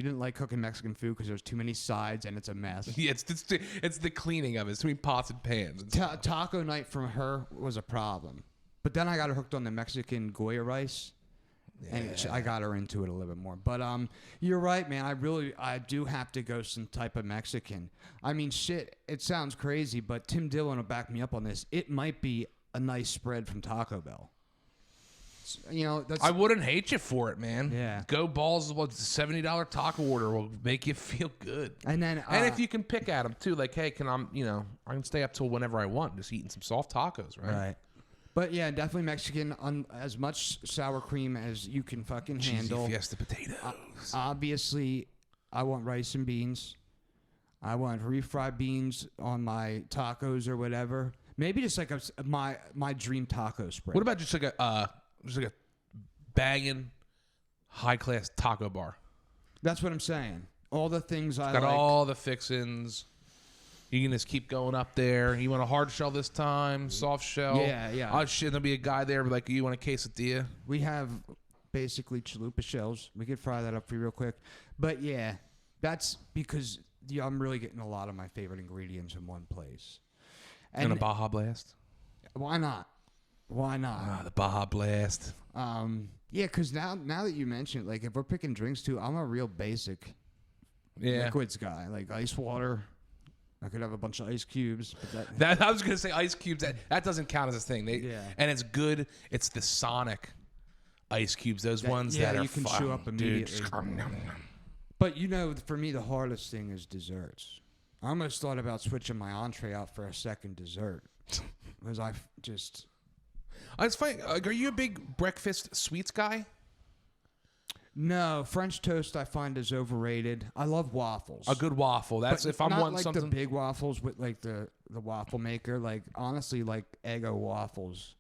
didn't like cooking Mexican food because there's too many sides and it's a mess. Yeah, it's the cleaning of it. It's too many pots and pans. And stuff. Taco night from her was a problem, but then I got her hooked on the Mexican Goya rice. And I got her into it a little bit more. But you're right, man. I do have to go some type of Mexican. I mean, shit, it sounds crazy, but Tim Dillon will back me up on this. It might be a nice spread from Taco Bell. You know, I wouldn't hate you for it, man. Yeah. Go balls. What $70 taco order will make you feel good. And then, and if you can pick at them too, like, hey, I can stay up till whenever I want, just eating some soft tacos, right? right. But yeah, definitely Mexican on as much sour cream as you can fucking handle. Cheesy Fiesta potatoes. Obviously, I want rice and beans. I want refried beans on my tacos or whatever. Maybe just like my dream taco spread. What about just like a banging high class taco bar? That's what I'm saying. All the things I Got like. all the fixins. You can just keep going up there. You want a hard shell this time, soft shell. Yeah. Oh shit, there'll be a guy there like, you want a quesadilla? We have basically chalupa shells. We could fry that up for you real quick. But yeah, that's because I'm really getting a lot of my favorite ingredients in one place. And a Baja Blast? Why not? The Baja Blast. Yeah, because now that you mention it, like if we're picking drinks too, I'm a real basic liquids guy. Like ice water. I could have a bunch of ice cubes. But I was gonna say ice cubes. That doesn't count as a thing. And it's good. It's the Sonic ice cubes. Those ones that are you can chew up immediately. But for me, the hardest thing is desserts. I almost thought about switching my entree out for a second dessert because It's funny. Are you a big breakfast sweets guy? No, French toast I find is overrated. I love waffles. A good waffle. That's But if I'm not wanting like something. the big waffles with like the waffle maker. Like honestly, like Eggo waffles.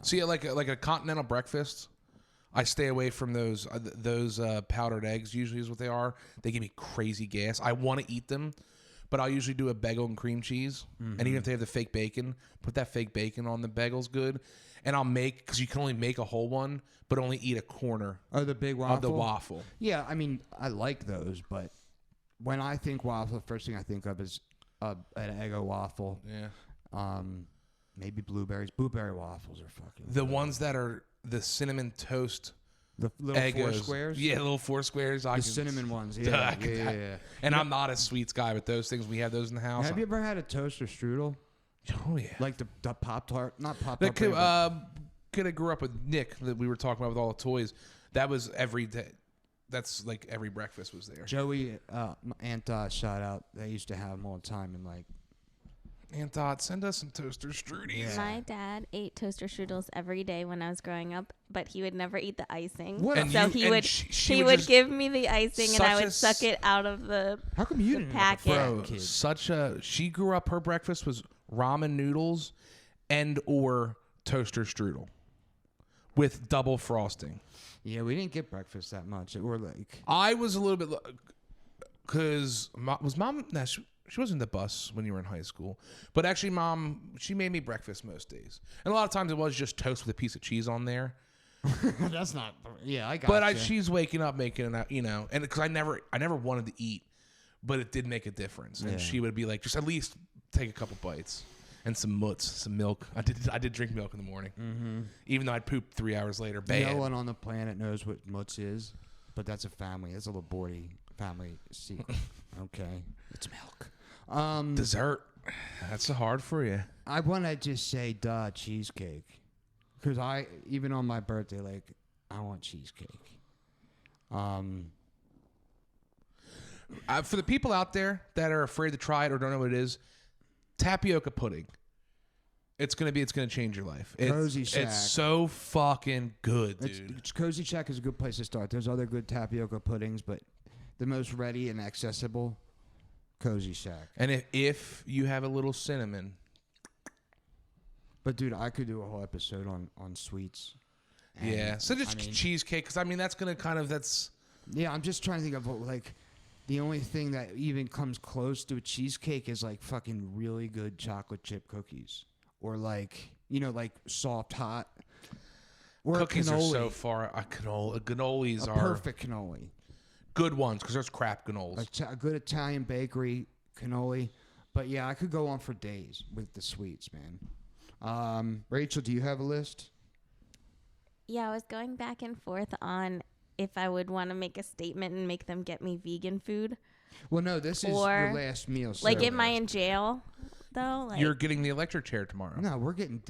See, like a continental breakfast, I stay away from those powdered eggs. Usually is what they are. They give me crazy gas. I want to eat them, but I'll usually do a bagel and cream cheese. And even if they have the fake bacon, put that fake bacon on the bagel's good. And I'll make, because you can only make a whole one, but only eat a corner Oh, the big waffle. of the waffle. Yeah, I mean, I like those, but when I think waffle, the first thing I think of is an Eggo waffle. Yeah. Maybe blueberries. Blueberry waffles are fucking. The ones that are the cinnamon toast. The little four Eggos. squares. Yeah, little four squares. The cinnamon ones. Yeah, yeah. And I'm not a sweets guy, but those things, we have those in the house. Have you ever had a toaster strudel? Oh, yeah. Like the Pop-Tart? Not Pop-Tart. That kid I grew up with Nick that we were talking about with all the toys. That was every day. that's like every breakfast was there. Joey, Aunt Dot, shout out. They used to have them all the time, and like, Aunt Dot, send us some toaster strudels. Yeah. My dad ate toaster strudels every day when I was growing up, but he would never eat the icing. What? And So you- he and would she he would would just- give me the icing, and I Such a would suck it out of the. how come you The didn't packet. have a Bro, kid? she grew up, her breakfast was ramen noodles and or toaster strudel with double frosting. Yeah, we didn't get breakfast that much. Or like, I was a little bit, because was mom, nah, she wasn't the bus when you were in high school, but actually mom, she made me breakfast most days. And a lot of times it was just toast with a piece of cheese on there. that's not. Yeah, I got. But she's waking up making it, and because I never wanted to eat, but it did make a difference. And Yeah. she would be like, just at least take a couple bites and some mutts, some milk. I did drink milk in the morning, even though I'd poop 3 hours later. Bad. No one on the planet knows what mutz is, but that's a family. That's a little Bordy family secret. Okay, it's milk. Dessert. That's hard for you. I want to just say, cheesecake, because even on my birthday, like, I want cheesecake. For the people out there that are afraid to try it or don't know what it is, tapioca pudding. It's gonna change your life. Cozy Shack. It's so fucking good, dude. It's Cozy Shack is a good place to start. There's other good tapioca puddings, but the most ready and accessible, Cozy Shack. And if you have a little cinnamon, But dude, I could do a whole episode on sweets. And, yeah. So just I mean, cheesecake, because I mean that's gonna that's. yeah, I'm just trying to think of like the only thing that even comes close to a cheesecake is like fucking really good chocolate chip cookies, or like like soft hot. Or Cookies a are cannoli. so far. Cannolis A are perfect cannoli. good ones because there's crap cannolis. A good Italian bakery cannoli. But yeah, I could go on for days with the sweets, man. Rachel, do you have a list? Yeah, I was going back and forth on if I would want to make a statement and make them get me vegan food. Well, no, this is your Or, last meal. Like, so am I in jail though? Like, You're getting the electric chair tomorrow. No, we're getting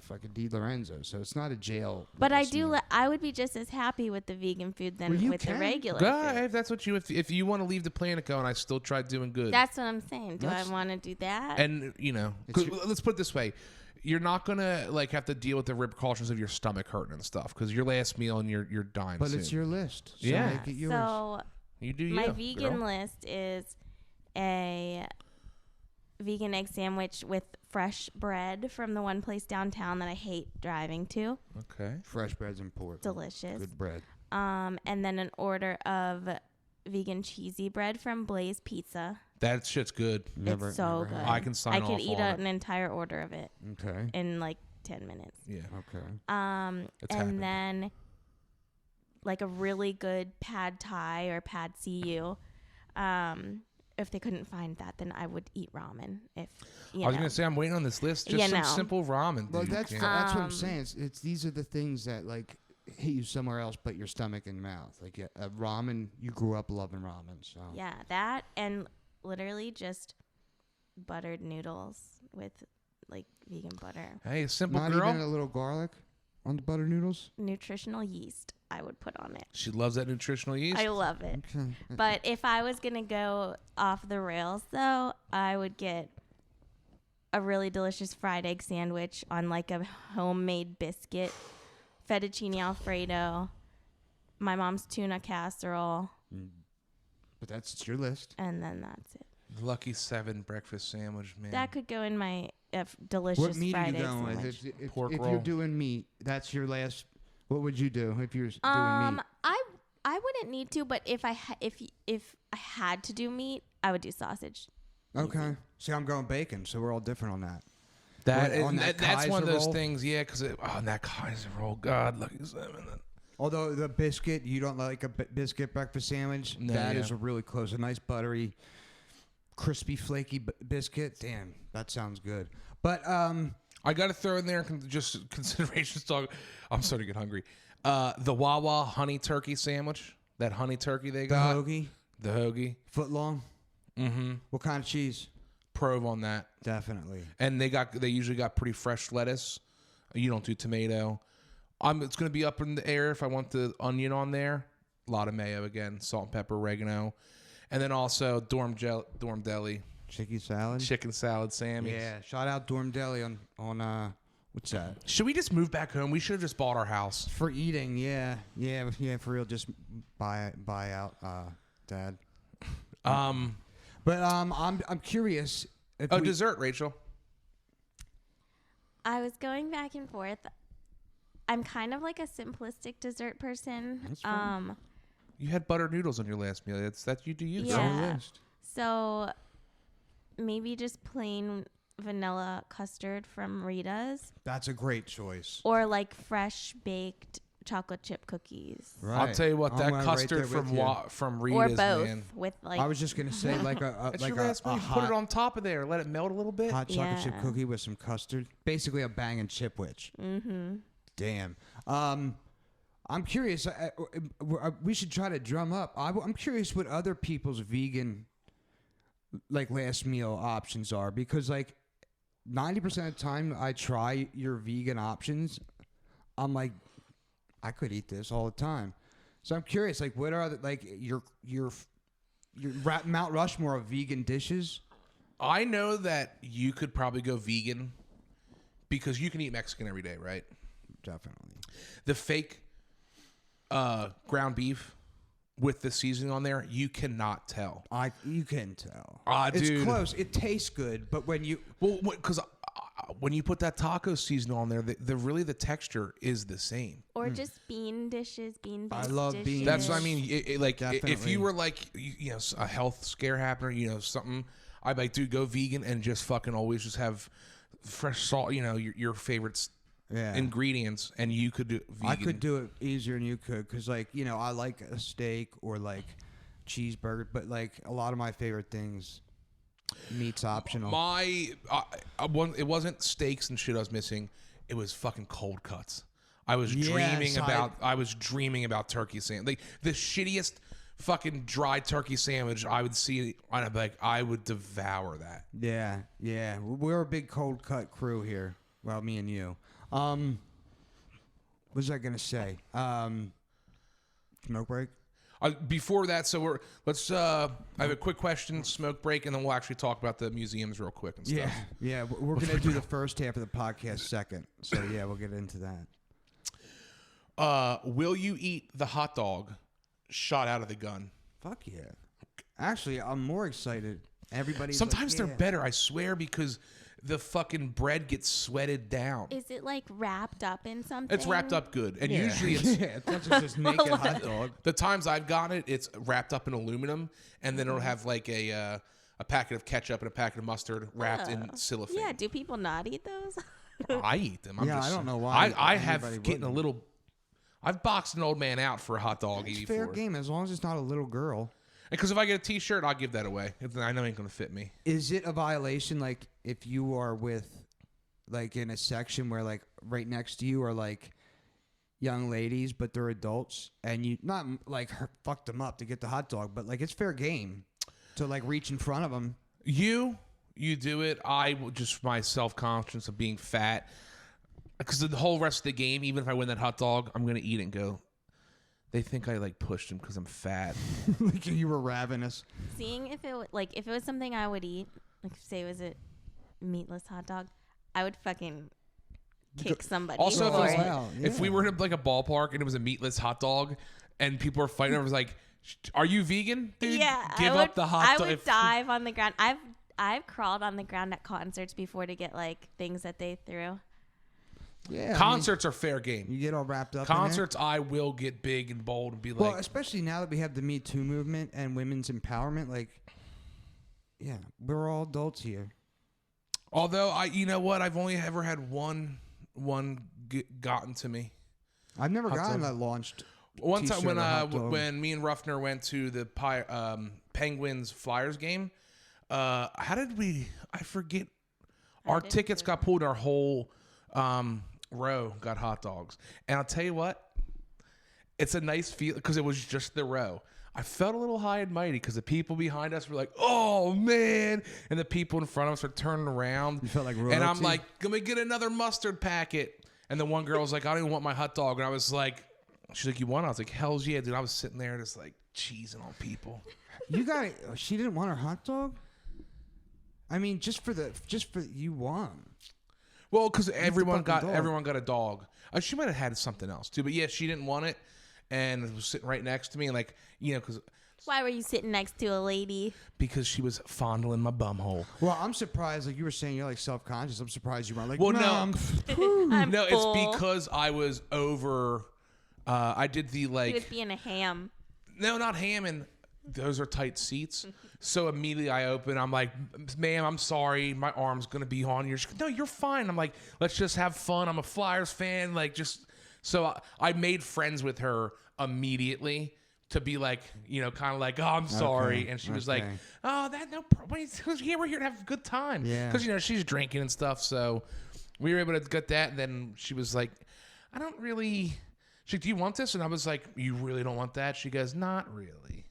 fucking Di Lorenzo, so it's not a jail. but I last do. meal. I would be just as happy with the vegan food than Well, you with the can. regular God, food. if that's what if you want to leave the planet going, I still try doing good. That's what I'm saying. Do I That's- want to do that? And 'cause let's put it this way. You're not gonna like have to deal with the repercussions of your stomach hurting and stuff because your last meal and you're dying. But soon. it's your list. So Yeah. make it yours. So You do my you, vegan girl. list is a vegan egg sandwich with fresh bread from the one place downtown that I hate driving to. Okay. Fresh bread's important. Delicious. Good bread. And then an order of vegan cheesy bread from Blaze Pizza. That shit's good. Never, it's so never good. had I can sign I off could eat on an entire order of it it. Okay. in like 10 minutes. Yeah. Okay. It's And happened. then like a really good pad thai or pad see if they couldn't find that, then I would eat ramen. If you I was know. gonna say I'm waiting on this list. Just You some know. simple ramen. Well, dude. that's Yeah. that's what I'm saying. It's these are the things that like hit you somewhere else but your stomach and mouth. Like ramen, you grew up loving ramen, so Yeah, that and literally just buttered noodles with like vegan butter. Hey, simple not girl. even a little garlic on the butter noodles. Nutritional yeast I would put on it. She loves that nutritional yeast. I love it. Okay. But if I was going to go off the rails though, I would get a really delicious fried egg sandwich on like a homemade biscuit, fettuccine alfredo, my mom's tuna casserole, But it's your list. and then that's it. Lucky 7 breakfast sandwich, man. That could go in my delicious What meat are fried you egg going with? sandwich. If Pork you're roll. doing meat, that's your last. What would you do if you're doing meat? I wouldn't need to, but if I had to do meat, I would do sausage. Okay. See, I'm going bacon, so we're all different on that. That, What, on and that that's one of Kaiser those roll? things, yeah. Because that Kaiser roll, God, Lucky 7. Although the biscuit, you don't like a biscuit breakfast sandwich. No, That yeah. is a really close. A nice buttery, crispy, flaky biscuit. Damn, that sounds good. But I got to throw in there just considerations. Talk. I'm starting to get hungry. The Wawa honey turkey sandwich. That honey turkey they the got. hoagie, The hoagie. foot long. Mm-hmm. What kind of cheese? Prove on that. Definitely. And they usually got pretty fresh lettuce. You don't do tomato. It's gonna be up in the air if I want the onion on there. a lot of mayo again, salt and pepper, oregano, and then also Dorm Deli Chicken salad. chicken salad, Sammy's. Yeah, shout out Dorm Deli on what's that? Should we just move back home? We should have just bought our house. For eating, yeah, for real. Just buy out, Dad. But I'm curious. If Dessert, Rachel. I was going back and forth. I'm kind of like a simplistic dessert person. That's fine. You had butter noodles on your last meal. It's that you do use. Yeah. So maybe just plain vanilla custard from Rita's, That's a great choice. or like fresh baked chocolate chip cookies, Right. I'll tell you what, I'm that right custard there with you. from or Rita's, both man. with like I was just gonna say like That's like your last a meal. Put it hot, on top of there. Let it melt a little bit. hot chocolate chip Yeah. cookie with some custard. Basically a bang and chipwich. Mm-hmm. Damn. I'm curious. We should try to drum up. I'm curious what other people's vegan, like, last meal options are, because like 90% of the time I try your vegan options, I'm like, I could eat this all the time. So I'm curious, like, what are like your Mount Rushmore of vegan dishes? I know that you could probably go vegan because you can eat Mexican every day, right? Definitely. The fake ground beef with the seasoning on there, you cannot tell. You can tell. Dude. It's close. It tastes good, but when you Because when you put that taco seasoning on there, the texture is the same. or just bean dishes, bean. I love beans. dishes. That's what I mean. Like, if Definitely. you were like, you know, a health scare happening, you know, something, I'd like, dude, go vegan and just fucking always just have fresh salt, you know, your favorites. Yeah. Ingredients, and you could do vegan. I could do it easier than you could, because, like, you know, I like a steak or like cheeseburger, but like a lot of my favorite things, meat's optional. It wasn't steaks and shit I was missing. It was fucking cold cuts. I was Yes, dreaming about turkey sandwich. Like the shittiest fucking dry turkey sandwich I would see, and I'd be like, I would devour that. Yeah. We're a big cold cut crew here. Well, me and you. What was I gonna say? Smoke break. Before that, so I have a quick question, smoke break, and then we'll actually talk about the museums real quick and stuff. Yeah. We're gonna do the first half of the podcast second. So yeah, we'll get into that. Will you eat the hot dog shot out of the gun? Fuck yeah. Actually, I'm more excited. Everybody's Sometimes like, they're yeah. better, I swear, because the fucking bread gets sweated down. Is it like wrapped up in something? It's wrapped up good, and Yeah. usually it's it's not just naked hot dog. the times I've gotten it, it's wrapped up in aluminum, and then it'll have like a packet of ketchup and a packet of mustard wrapped in cellophane. Yeah. Do people not eat those? I eat them. Yeah, I don't know why I have anybody getting a wouldn't. little. I've boxed an old man out for a hot dog It's before. fair game as long as it's not a little girl. Because if I get a T-shirt, I'll give that away. I know it ain't gonna fit me. Is it a violation, like, if you are with, like, in a section where, like, right next to you are, like, young ladies, but they're adults, and you not, like, fuck them up to get the hot dog, but, like, it's fair game to, like, reach in front of them. You do it. I will just my self-conscious of being fat. Because the whole rest of the game, even if I win that hot dog, I'm gonna eat it and go. They think I like pushed him because I'm fat. Like, you were ravenous. Seeing if it was something I would eat, like say it was a meatless hot dog, I would fucking kick somebody Also, for if, it. Wow, if we yeah. were in like a ballpark and it was a meatless hot dog, and people were fighting, I was like, "Are you vegan, dude? Yeah, give I up the hot dog." I would dive on the ground. I've crawled on the ground at concerts before to get like things that they threw. Yeah, Concerts are fair game. you get all wrapped up. Concerts, I will get big and bold and be In it. Well, like, especially now that we have the Me Too movement and women's empowerment, like, yeah, we're all adults here. although you know what, I've only ever had one gotten to me. I've never Hot gotten dog. that launched. One time T-shirt or hot dog. when me and Ruffner went to the Penguins Flyers game, how did we? I forget. Our didn't tickets do got pulled. Our whole row got hot dogs, and I'll tell you what, it's a nice feel because it was just the row. I felt a little high and mighty because the people behind us were like, "Oh man," and the people in front of us were turning around. You felt like and I'm royalty? like, "Can we get another mustard packet?" And the one girl was like, "I don't even want my hot dog," and I was like, She's like, you want it? I was like, hell's yeah, dude. I was sitting there just like cheesing on people. You got it. She didn't want her hot dog? I mean, just for you won. Well, because everyone got dog. a dog. She might have had something else too, but yeah, she didn't want it, and it was sitting right next to me, and like, you know, Why were you sitting next to a lady? because she was fondling my bumhole. Well, I'm surprised. Like you were saying, you're like self-conscious. I'm surprised you weren't like. Well, no, I'm no, full. it's because I was over. I did the He like. was being a ham. No, not hamming. Those are tight seats. So immediately I open. I'm like, ma'am, I'm sorry. My arm's going to be on you. She goes, no, you're fine. I'm like, let's just have fun. I'm a Flyers fan. Like, just. So I made friends with her immediately to be like, you know, kind of like, oh, I'm sorry. Okay, And she was like, okay. oh, that no problem. We're here to have a good time. Yeah. Because, you know, she's drinking and stuff. So we were able to get that. And then she was like, I don't really. She's like, do you want this? And I was like, you really don't want that? She goes, not really.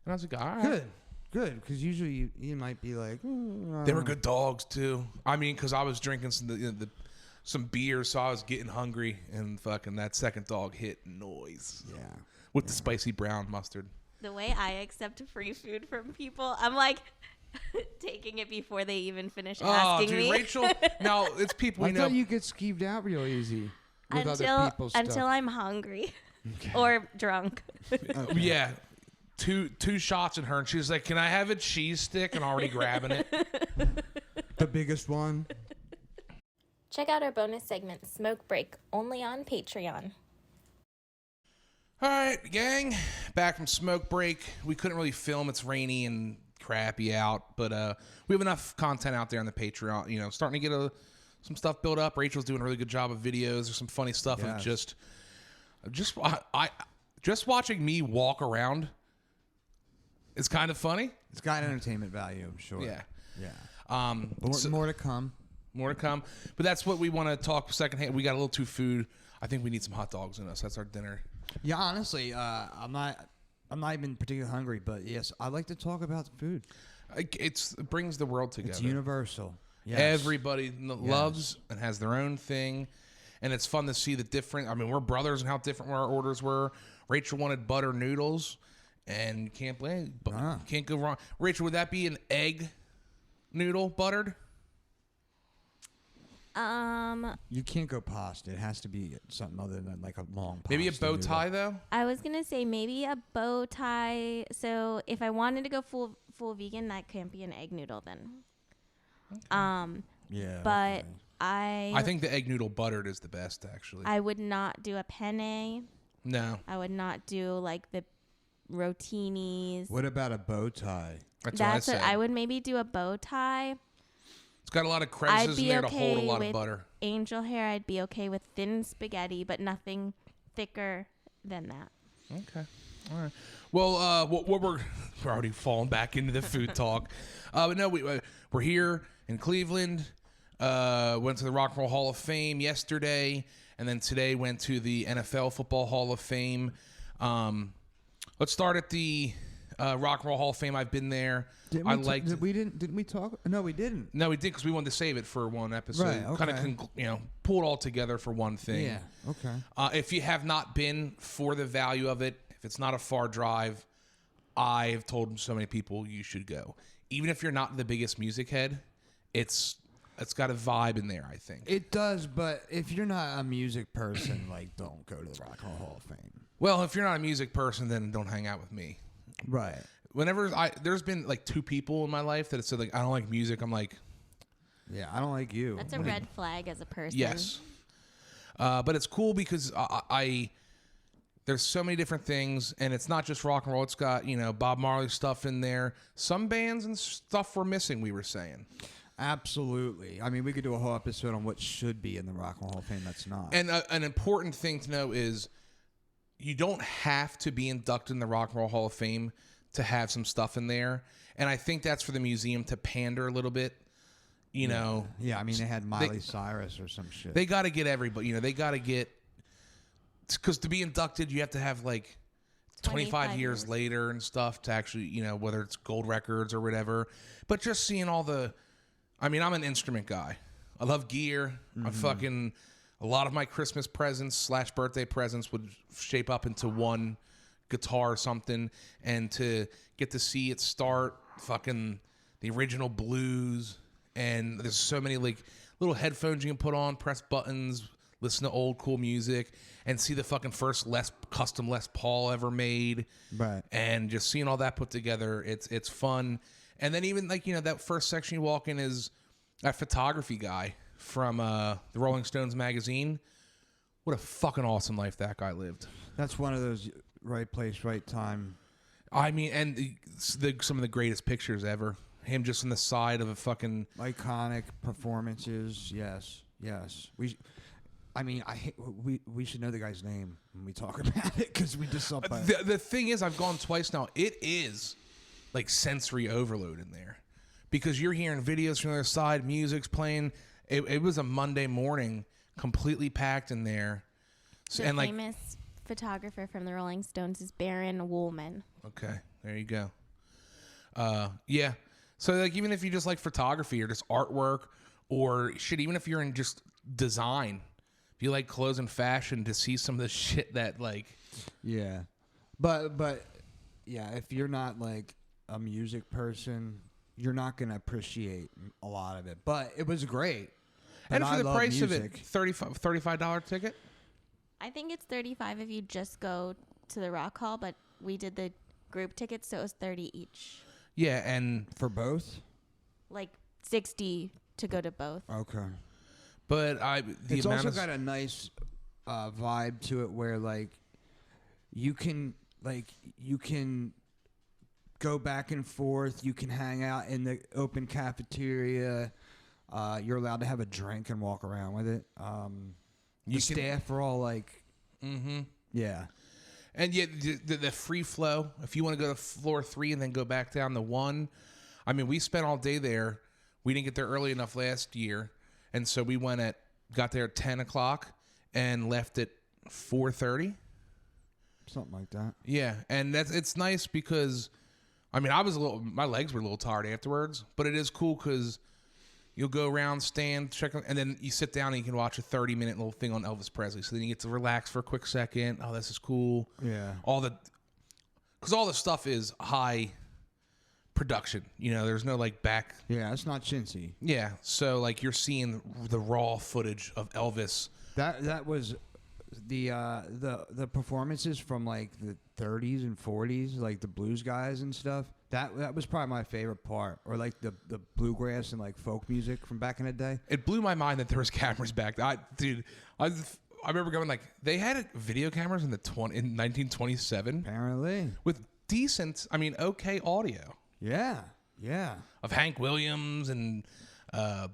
And I was like, all right. Good. Because usually you might be like. They were good dogs too. I mean, because I was drinking some beer, so I was getting hungry, and fucking that second dog hit noise. Yeah. With the spicy brown mustard. The way I accept free food from people, I'm like taking it before they even finish asking dude, me. Rachel. No, it's people we I know. thought you get skeeved out real easy with other people's until stuff. I'm hungry or drunk. Yeah. Two shots in her, and she was like, "Can I have a cheese stick?" And already grabbing it. The biggest one. Check out our bonus segment, Smoke Break, only on Patreon. All right, gang, back from smoke break. We couldn't really film. It's rainy and crappy out, but we have enough content out there on the Patreon. You know, starting to get some stuff built up. Rachel's doing a really good job of videos. There's some funny stuff of Yes. just watching me walk around. It's kind of funny. It's got entertainment value, I'm sure. Yeah. Yeah. More to come. More to come. But that's what we want to talk secondhand. We got a little too food. I think we need some hot dogs in us. That's our dinner. Yeah, honestly, I'm not even particularly hungry, but yes, I like to talk about the food. It brings the world together. It's universal. Yes. Everybody loves and has their own thing. And it's fun to see the different. I mean, we're brothers and how different our orders were. Rachel wanted butter noodles. And you can't blame, can't go wrong. Rachel, would that be an egg noodle buttered? You can't go pasta. It has to be something other than like a long pasta. Maybe a bow tie noodle. though. I was gonna say maybe a bow tie. So if I wanted to go full vegan, that can't be an egg noodle then. Okay. Yeah. But okay. I think the egg noodle buttered is the best actually. I would not do a penne. No. I would not do like the rotinis. What about a bow tie? That's what I said. I would maybe do a bow tie. It's got a lot of crevices in there to hold a lot with of butter. Angel hair, I'd be okay with thin spaghetti, but nothing thicker than that. Okay. All right. Well, we're already falling back into the food talk. But no, we're here in Cleveland. Went to the Rock and Roll Hall of Fame yesterday, and then today went to the NFL Football Hall of Fame. Let's start at the Rock and Roll Hall of Fame. I've been there. Didn't we talk? No, we didn't. No, we did because we wanted to save it for one episode. Right, okay. Kind of, pull it all together for one thing. Yeah. Okay. If you have not been, for the value of it, if it's not a far drive, I have told so many people you should go. Even if you're not the biggest music head, it's got a vibe in there, I think. It does, but if you're not a music person, like, don't go to the Rock and Roll Hall of Fame. Well, if you're not a music person, then don't hang out with me. Right. Whenever there's been like two people in my life that have said like I don't like music, I'm like, yeah, I don't like you. That's a red flag as a person. yes. But it's cool because I there's so many different things, and it's not just rock and roll. It's got Bob Marley stuff in there. Some bands and stuff we're missing. We were saying. Absolutely. I mean, we could do a whole episode on what should be in the Rock and Roll Hall of Fame that's not. And an important thing to know is you don't have to be inducted in the Rock and Roll Hall of Fame to have some stuff in there. And I think that's for the museum to pander a little bit, you know. Yeah, I mean, they had Miley Cyrus or some shit. They got to get everybody, they got to get, because to be inducted, you have to have like 25 years later and stuff to actually, whether it's gold records or whatever. But just seeing all I'm an instrument guy. I love gear. I A lot of my Christmas presents / birthday presents would shape up into one guitar or something, and to get to see it start fucking the original blues, and there's so many like little headphones you can put on, press buttons, listen to old cool music, and see the fucking first custom Les Paul ever made, Right. and just seeing all that put together, it's fun. And then even like, you know, that first section you walk in is that photography guy from the Rolling Stones magazine. What a fucking awesome life that guy lived. That's one of those right place, right time. I mean, and some of the greatest pictures ever. Him just on the side of a fucking... Iconic performances. Yes. We should know the guy's name when we talk about it, because we just saw The thing is, I've gone twice now. It is like sensory overload in there, because you're hearing videos from the other side, music's playing. It was a Monday morning, completely packed in there. The famous photographer from the Rolling Stones is Baron Woolman. Okay, there you go. Yeah. So like, even if you just like photography or just artwork, or shit, even if you're in just design, if you like clothes and fashion, to see some of the shit that like... Yeah. But yeah, if you're not like a music person, you're not going to appreciate a lot of it. But it was great. And for the price music. of it, $35 ticket? I think it's $35 if you just go to the Rock Hall, but we did the group tickets, so it was $30 each. Yeah, and... For both? Like $60 to go to both. Okay. But it's also got a nice vibe to it, where like you can go back and forth. You can hang out in the open cafeteria. You're allowed to have a drink and walk around with it. Staff are all like, yeah. And yet the free flow, if you want to go to floor 3 and then go back down to 1, I mean, we spent all day there. We didn't get there early enough last year, and so we got there at 10 o'clock and left at 4:30. Something like that. Yeah, and it's nice because, I mean, my legs were a little tired afterwards, but it is cool because you'll go around, stand, check, and then you sit down and you can watch a 30-minute little thing on Elvis Presley. So then you get to relax for a quick second. Oh, this is cool. Yeah. Because all the stuff is high production. You know, there's no like back. Yeah, it's not chintzy. Yeah, so like you're seeing the raw footage of Elvis. That was the performances from like the 30s and 40s, like the blues guys and stuff. That was probably my favorite part, or like the bluegrass and like folk music from back in the day. It blew my mind that there was cameras back then. I remember going like, they had video cameras in 1927 Apparently, with decent, okay audio. Yeah. Of Hank Williams and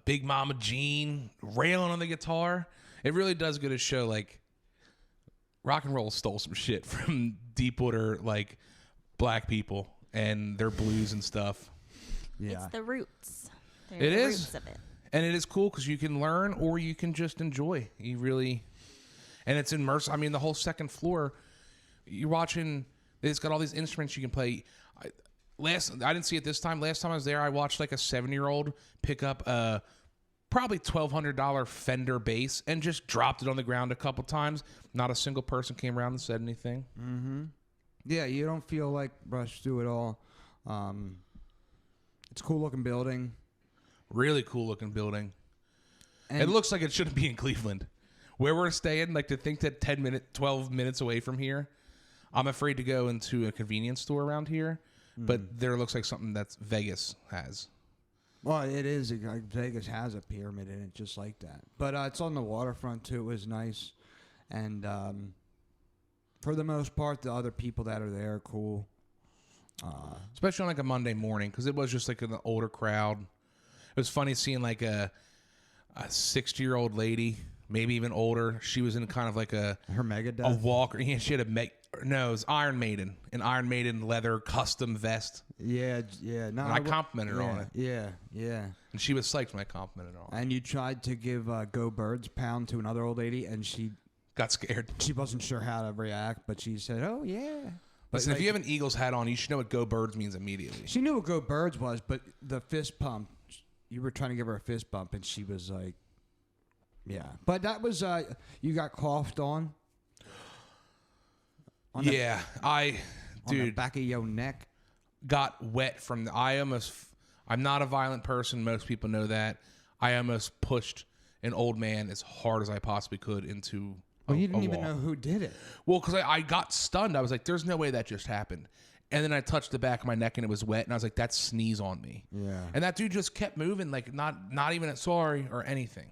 Big Mama Jean railing on the guitar. It really does go to show like rock and roll stole some shit from Deepwater, like black people and their blues and stuff. Yeah. It's the roots. It the is. Roots of it. And it is cool because you can learn or you can just enjoy. And it's immersive. I mean, the whole second floor, you're watching, it's got all these instruments you can play. I didn't see it this time. Last time I was there, I watched like a 7-year-old pick up a probably $1,200 Fender bass and just dropped it on the ground a couple times. Not a single person came around and said anything. Mm-hmm. Yeah, you don't feel like rushed through it all. It's a cool looking building. Really cool looking building. And it looks like it shouldn't be in Cleveland. Where we're staying, like to think that 12 minutes away from here, I'm afraid to go into a convenience store around here. But there looks like something that Vegas has. Well, it is. Vegas has a pyramid in it just like that. But it's on the waterfront, too. It was nice. And for the most part, the other people that are there are cool. Especially on like a Monday morning, because it was just like an older crowd. It was funny seeing like a 60-year-old lady, maybe even older. She was in kind of like her Megadeth? A walker. Yeah, she had it was Iron Maiden, an Iron Maiden leather custom vest. Yeah. No, and I complimented her on it. Yeah. And she was psyched when I complimented her on it. And you tried to give Go Birds pound to another old lady, and she got scared. She wasn't sure how to react, but she said, "Oh yeah." Listen, if you have an Eagles hat on, you should know what Go Birds means immediately. She knew what Go Birds was, but the fist pump, you were trying to give her a fist bump, and she was like, Yeah, but that was you got coughed on. Yeah, On the dude, back of your neck. got wet from the. I'm not a violent person. Most people know that. I almost pushed an old man as hard as I possibly could into. Well, you didn't even wall. know who did it. Well, because I got stunned. I was like, "There's no way that just happened." And then I touched the back of my neck and it was wet, and I was like, "That's sneeze on me." Yeah. And that dude just kept moving, like not even a sorry or anything.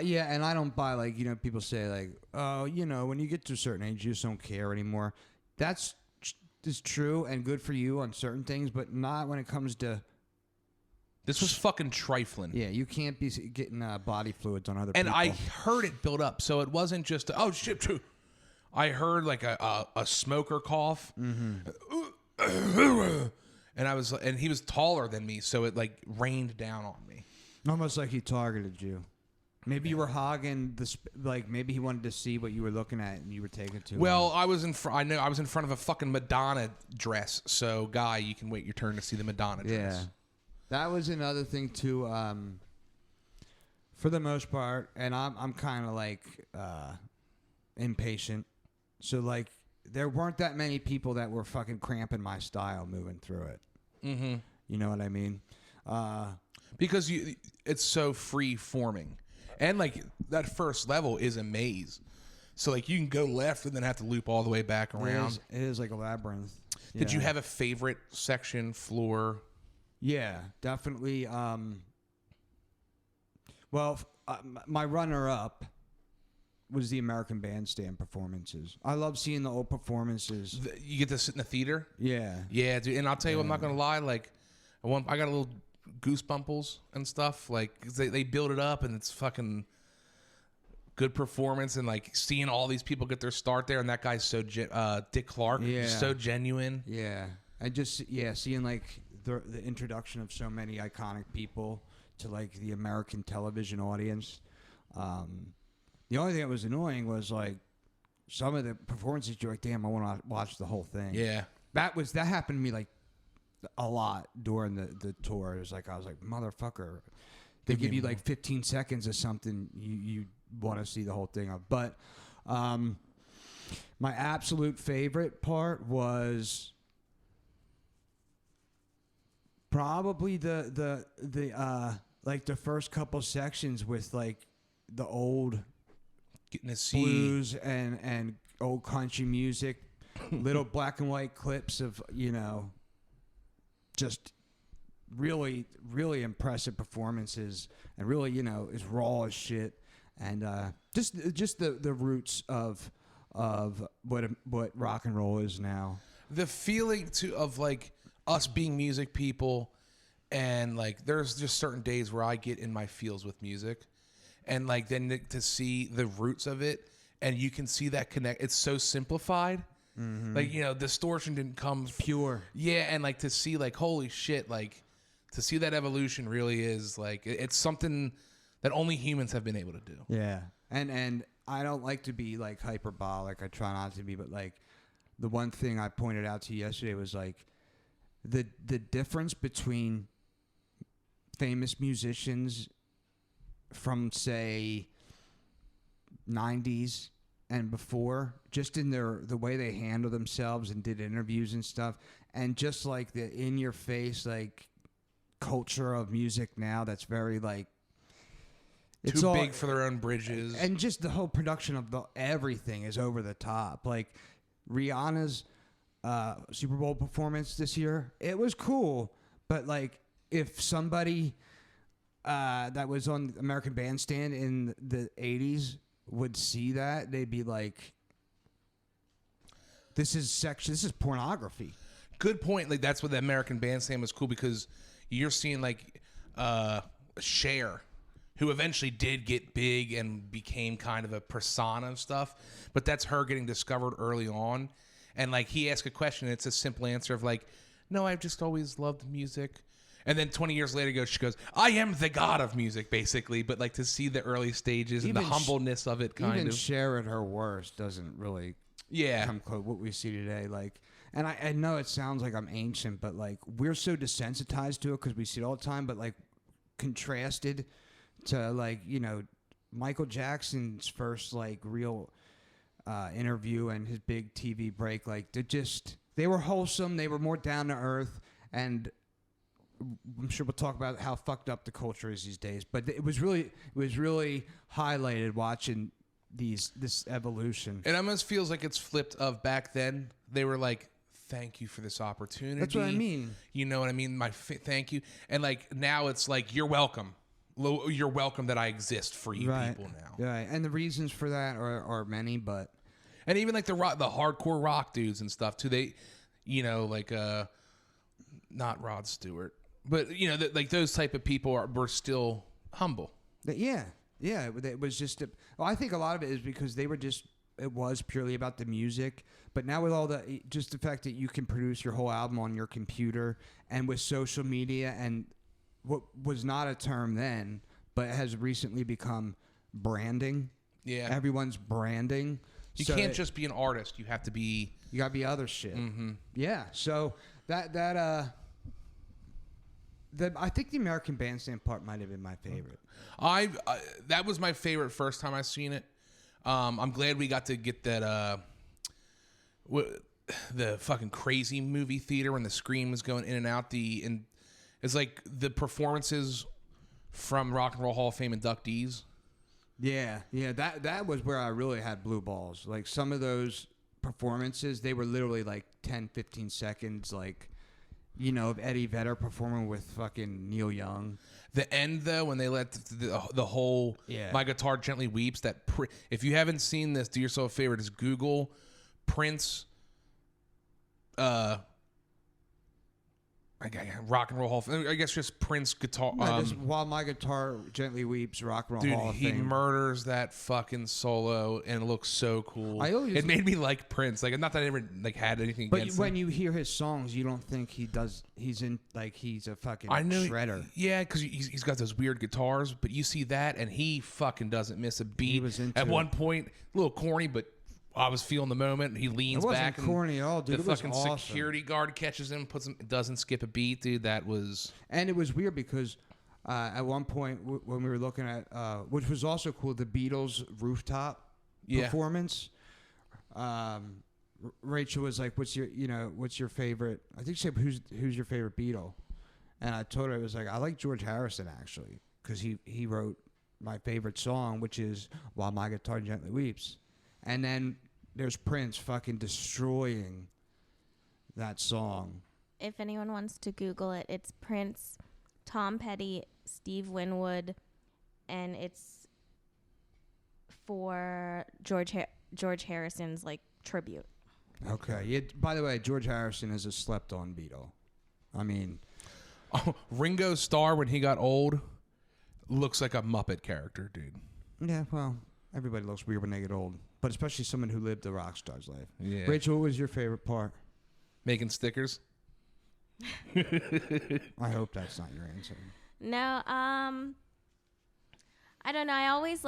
Yeah, and I don't buy like people say like, oh, when you get to a certain age, you just don't care anymore. That's is true and good for you on certain things, but not when it comes to. This was fucking trifling. Yeah, you can't be getting body fluids on other And people. I heard it build up, so it wasn't just oh shit. I heard like a smoker cough, and he was taller than me, so it like rained down on me. Almost like he targeted you. Maybe you were hogging maybe he wanted to see what you were looking at and you were taking too long. I was in front. I know I was in front of a fucking Madonna dress. So, guy, you can wait your turn to see the Madonna dress. Yeah, that was another thing too. For the most part, and I'm kind of like impatient. So like, there weren't that many people that were fucking cramping my style moving through it. Mm-hmm. You know what I mean? Because it's so free forming, and like that first level is a maze. So like you can go left and then have to loop all the way back around. It is like a labyrinth. Did you have a favorite section, floor? Yeah, definitely. My runner-up was the American Bandstand performances. I love seeing the old performances. You get to sit in the theater? Yeah. Yeah, dude. And I'll tell you what, I'm not going to lie. Like, I got a little goosebumples and stuff. Like, 'cause they build it up and it's fucking good performance. And, like, seeing all these people get their start there. And that guy's so, Dick Clark, so genuine. Yeah. I just, seeing, like, the introduction of so many iconic people to, like, the American television audience. The only thing that was annoying was like some of the performances. You're like, damn, I want to watch the whole thing. Yeah, that happened to me like a lot during the tour. It was like I was like, motherfucker, they give you like 15 seconds of something you want to see the whole thing of. But my absolute favorite part was probably the like the first couple sections with like the old. Getting to see blues and old country music, little black and white clips of just really really impressive performances and really as raw as shit and just the roots of what rock and roll is now. The feeling of like us being music people, and like there's just certain days where I get in my feels with music. And like then to see the roots of it, and you can see that connect. It's so simplified, like distortion didn't come Pure. Yeah, and like to see like holy shit, like to see that evolution really is like it's something that only humans have been able to do. Yeah, and I don't like to be like hyperbolic. I try not to be, but like the one thing I pointed out to you yesterday was like the difference between famous musicians from say 90s and before, just in the way they handle themselves and did interviews and stuff, and just like the in your face like culture of music now that's very like it's too big for their own bridges, and just the whole production of everything is over the top. Like Rihanna's Super Bowl performance this year, it was cool, but like if somebody that was on American Bandstand in the 80s would see that, they'd be like, this is pornography. Good point. Like that's what the American Bandstand was cool, because you're seeing like Cher, who eventually did get big and became kind of a persona of stuff, but that's her getting discovered early on. And like he asked a question, and it's a simple answer of like, no, I've just always loved music. And then 20 years later, she goes, I am the god of music, basically. But like to see the early stages and the humbleness of it, kind even of. Cher at her worst doesn't really come close what we see today. Like, and I know it sounds like I'm ancient, but like we're so desensitized to it because we see it all the time. But like contrasted to like Michael Jackson's first like real interview and his big TV break, like they were wholesome. They were more down to earth, and I'm sure we'll talk about how fucked up the culture is these days. But it was really highlighted watching this evolution. It almost feels like it's flipped. Of back then, they were like, "Thank you for this opportunity." That's what I mean. You know what I mean? Thank you. And like now, it's like you're welcome. You're welcome that I exist for you people now. Right, and the reasons for that are many, but and even like the hardcore rock dudes and stuff too. They, you know, like not Rod Stewart, but you know, like those type of people were still humble. Yeah. It was just. I think a lot of it is because they were just. It was purely about the music, but now with all the fact that you can produce your whole album on your computer and with social media and what was not a term then, but has recently become branding. Yeah, everyone's branding. You can't just be an artist. You have to be. You gotta be other shit. Mm-hmm. Yeah. So that I think the American Bandstand part might have been my favorite. That was my favorite first time I seen it. I'm glad we got to get that the fucking crazy movie theater when the screen was going in and out. It's like the performances from Rock and Roll Hall of Fame inductees. Yeah, that was where I really had blue balls. Like some of those performances, they were literally like 10, 15 seconds, like, you know, of Eddie Vedder performing with fucking Neil Young. The end, though, when they let the whole My Guitar Gently Weeps, if you haven't seen this, do yourself a favor, just Google Prince Rock and Roll Hall of Fame. I guess just Prince guitar. Just While My Guitar Gently Weeps, Rock and Roll Hall of Fame. He murders that fucking solo, and it looks so cool. It made me like Prince. Like, not that I ever like had anything against him. But when you hear his songs, you don't think he's a fucking shredder. Yeah, because he's got those weird guitars, but you see that, and he fucking doesn't miss a beat. He was into At one point, a little corny, but I was feeling the moment. He leans back. It wasn't corny at all, dude. The fucking security guard catches him, doesn't skip a beat, dude. That was... And it was weird because at one point when we were looking at, which was also cool, the Beatles rooftop performance. Rachel was like, "What's your favorite?" I think she said, "Who's your favorite Beatle?" And I told her, it was like, I like George Harrison actually, because he wrote my favorite song, which is "While My Guitar Gently Weeps." And then there's Prince fucking destroying that song. If anyone wants to Google it, it's Prince, Tom Petty, Steve Winwood, and it's for George Harrison's like tribute. Okay. Yeah, by the way, George Harrison is a slept-on Beatle. I mean, Ringo Starr, when he got old, looks like a Muppet character, dude. Yeah, well, everybody looks weird when they get old. But especially someone who lived a rock star's life. Yeah. Rachel, what was your favorite part? Making stickers. I hope that's not your answer. No, I don't know. I always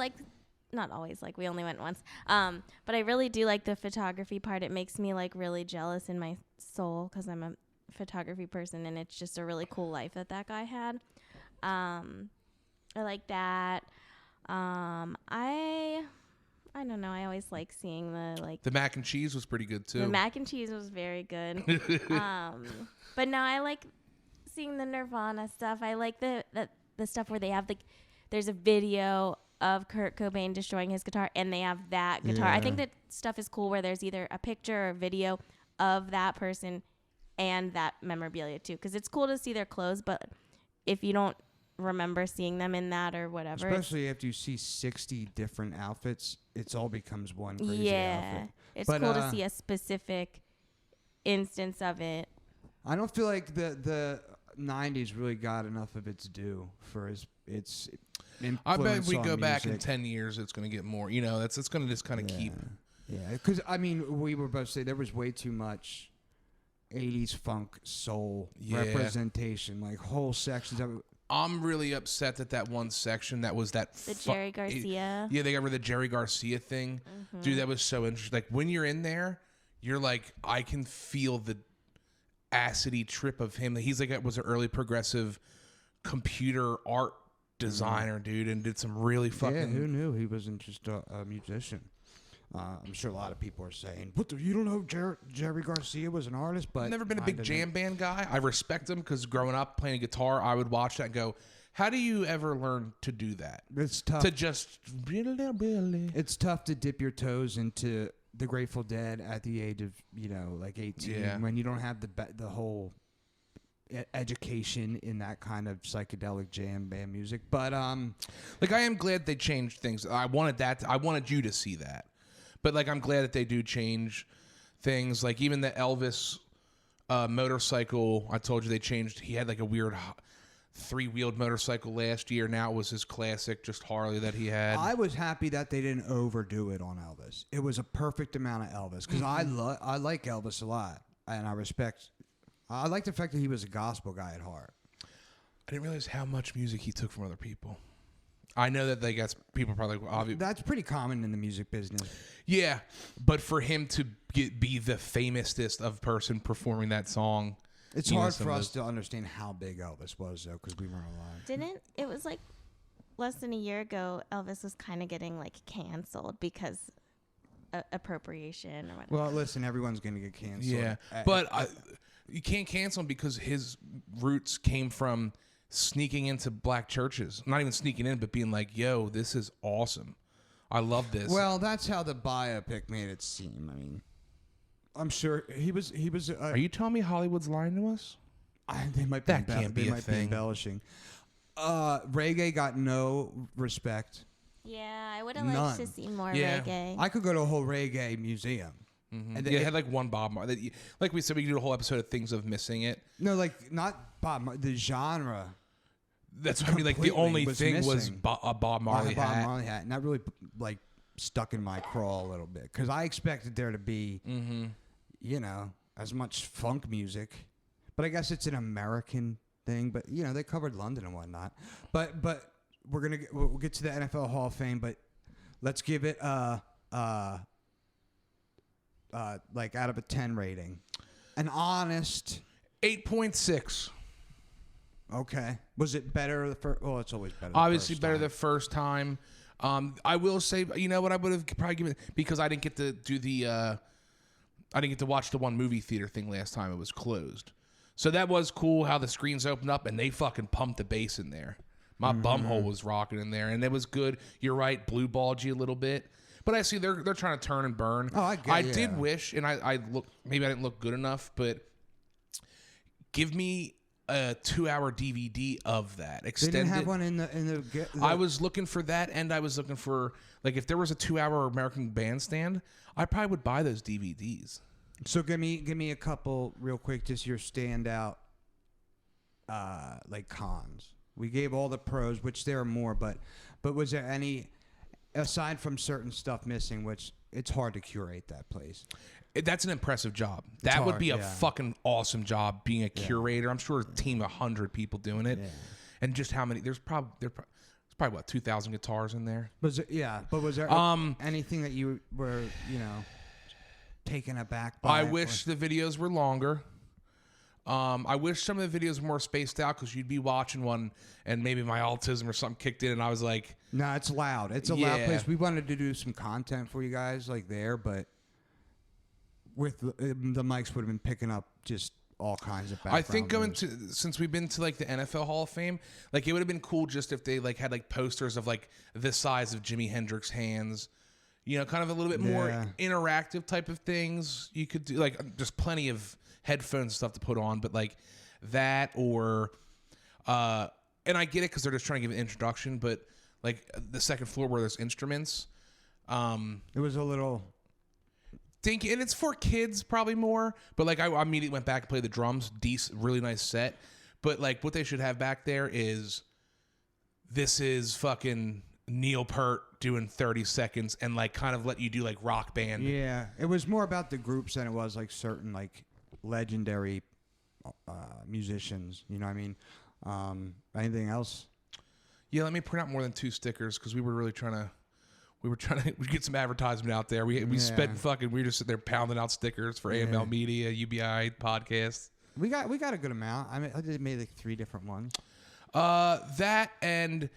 not always we only went once. But I really do like the photography part. It makes me like really jealous in my soul because I'm a photography person, and it's just a really cool life that guy had. I like that. I don't know. I always like seeing the mac and cheese was pretty good too. The mac and cheese was very good. But no, I like seeing the Nirvana stuff. I like the stuff where they have there's a video of Kurt Cobain destroying his guitar, and they have that guitar. Yeah. I think that stuff is cool where there's either a picture or a video of that person and that memorabilia too, because it's cool to see their clothes, but if you don't remember seeing them in that or whatever, especially after you see 60 different outfits, it all becomes one crazy outfit. It's cool to see a specific instance of it. I don't feel like the 90s really got enough of its due for its influence. I bet if we on go back in music. 10 years, it's going to get more. You know, it's going to just kind of keep. Yeah, because I mean, we were both saying there was way too much 80s funk soul representation, like whole sections of it. I'm really upset that one section that was that the Jerry Garcia. They got rid of the Jerry Garcia thing. Mm-hmm. Dude, that was so interesting. Like when you're in there, you're like, I can feel the acidy trip of him. He's like, it was an early progressive computer art designer, dude, and did some really fucking. Yeah, who knew he wasn't just a musician? I'm sure a lot of people are saying, "What? You don't know Jerry Garcia was an artist?" But I've never been a I big didn't. jam band guy. I respect him because growing up playing guitar, I would watch that and go, how do you ever learn to do that? It's tough. To just really. It's tough to dip your toes into the Grateful Dead at the age of 18 when you don't have the whole education in that kind of psychedelic jam band music. But like I am glad they changed things. I wanted you to see that. But like I'm glad that they do change things. Like even the Elvis motorcycle, I told you they changed. He had like a weird 3-wheeled motorcycle last year. Now it was his classic, just Harley that he had. I was happy that they didn't overdo it on Elvis. It was a perfect amount of Elvis because I like Elvis a lot and I like the fact that he was a gospel guy at heart. I didn't realize how much music he took from other people. I know that they got people probably obvious. That's pretty common in the music business. Yeah, but for him to be the famousest of person performing that song, it's hard for us to understand how big Elvis was, though, because we weren't alive. It was like less than a year ago, Elvis was kind of getting like canceled because appropriation or whatever. Well, listen, everyone's going to get canceled. Yeah, but you can't cancel him because his roots came from sneaking into black churches. Not even sneaking in, but being like, yo, this is awesome. I love this. Well, that's how the biopic made it seem. I mean, I'm sure he was. Are you telling me Hollywood's lying to us? They might be. That can't be a thing. Be embellishing. Reggae got no respect. Yeah, I would have liked to see more reggae. I could go to a whole reggae museum. Mm-hmm. And they had like one Bob Marley. Like we said, we could do a whole episode of things of missing it. No, like not Bob Marley. The genre. That's what I mean. Like the only thing missing. was a Bob Marley hat. Bob Marley hat, and that really like stuck in my craw a little bit because I expected there to be, as much funk music, but I guess it's an American thing. But they covered London and whatnot. But we'll get to the NFL Hall of Fame, but let's give it like out of a 10 rating, an honest 8.6. Okay. Was it better the first? Well, it's always better. Obviously, better the first time. I will say, you know what? I would have probably given because I didn't get to do the. I didn't get to watch the one movie theater thing last time. It was closed, so that was cool. How the screens opened up and they fucking pumped the bass in there. My bumhole was rocking in there, and it was good. You're right, blue balled you a little bit. But I see they're trying to turn and burn. Oh, I did wish, and I look maybe I didn't look good enough, but give me a 2-hour DVD of that extended. They didn't have one in the I was looking for that, and I was looking for like if there was a 2-hour American Bandstand, I probably would buy those DVDs. So give me a couple real quick, just your standout like cons. We gave all the pros, which there are more, but was there any aside from certain stuff missing, which it's hard to curate that place? That's an impressive job. That would be a fucking awesome job being a curator. I'm sure a team of 100 people doing it, and just how many? There's probably what 2,000 guitars in there. Was it, but was there anything that you were taken aback by? I wish the videos were longer. I wish some of the videos were more spaced out because you'd be watching one and maybe my autism or something kicked in and I was like, no, it's loud. It's a loud place. We wanted to do some content for you guys like there, but with the mics would have been picking up just all kinds of background. I think since we've been to like the NFL Hall of Fame, like it would have been cool just if they like had like posters of like the size of Jimi Hendrix's hands, kind of a little bit more interactive type of things you could do, like just plenty of headphones and stuff to put on, but like that or and I get it because they're just trying to give an introduction, but like the second floor where there's instruments, it was a little and it's for kids probably more, but like I immediately went back and played the drums. Decent, really nice set, but like what they should have back there is this is fucking Neil Peart doing 30 seconds and like kind of let you do like rock band. Yeah, it was more about the groups than it was like certain like legendary musicians. You know what I mean? Anything else? Yeah, let me print out more than 2 stickers because we were really trying to. We were trying to get some advertisement out there. We spent we were just sitting there pounding out stickers for AML Media, You Be Aight podcast. We got a good amount. I mean, I made like 3 different ones. That and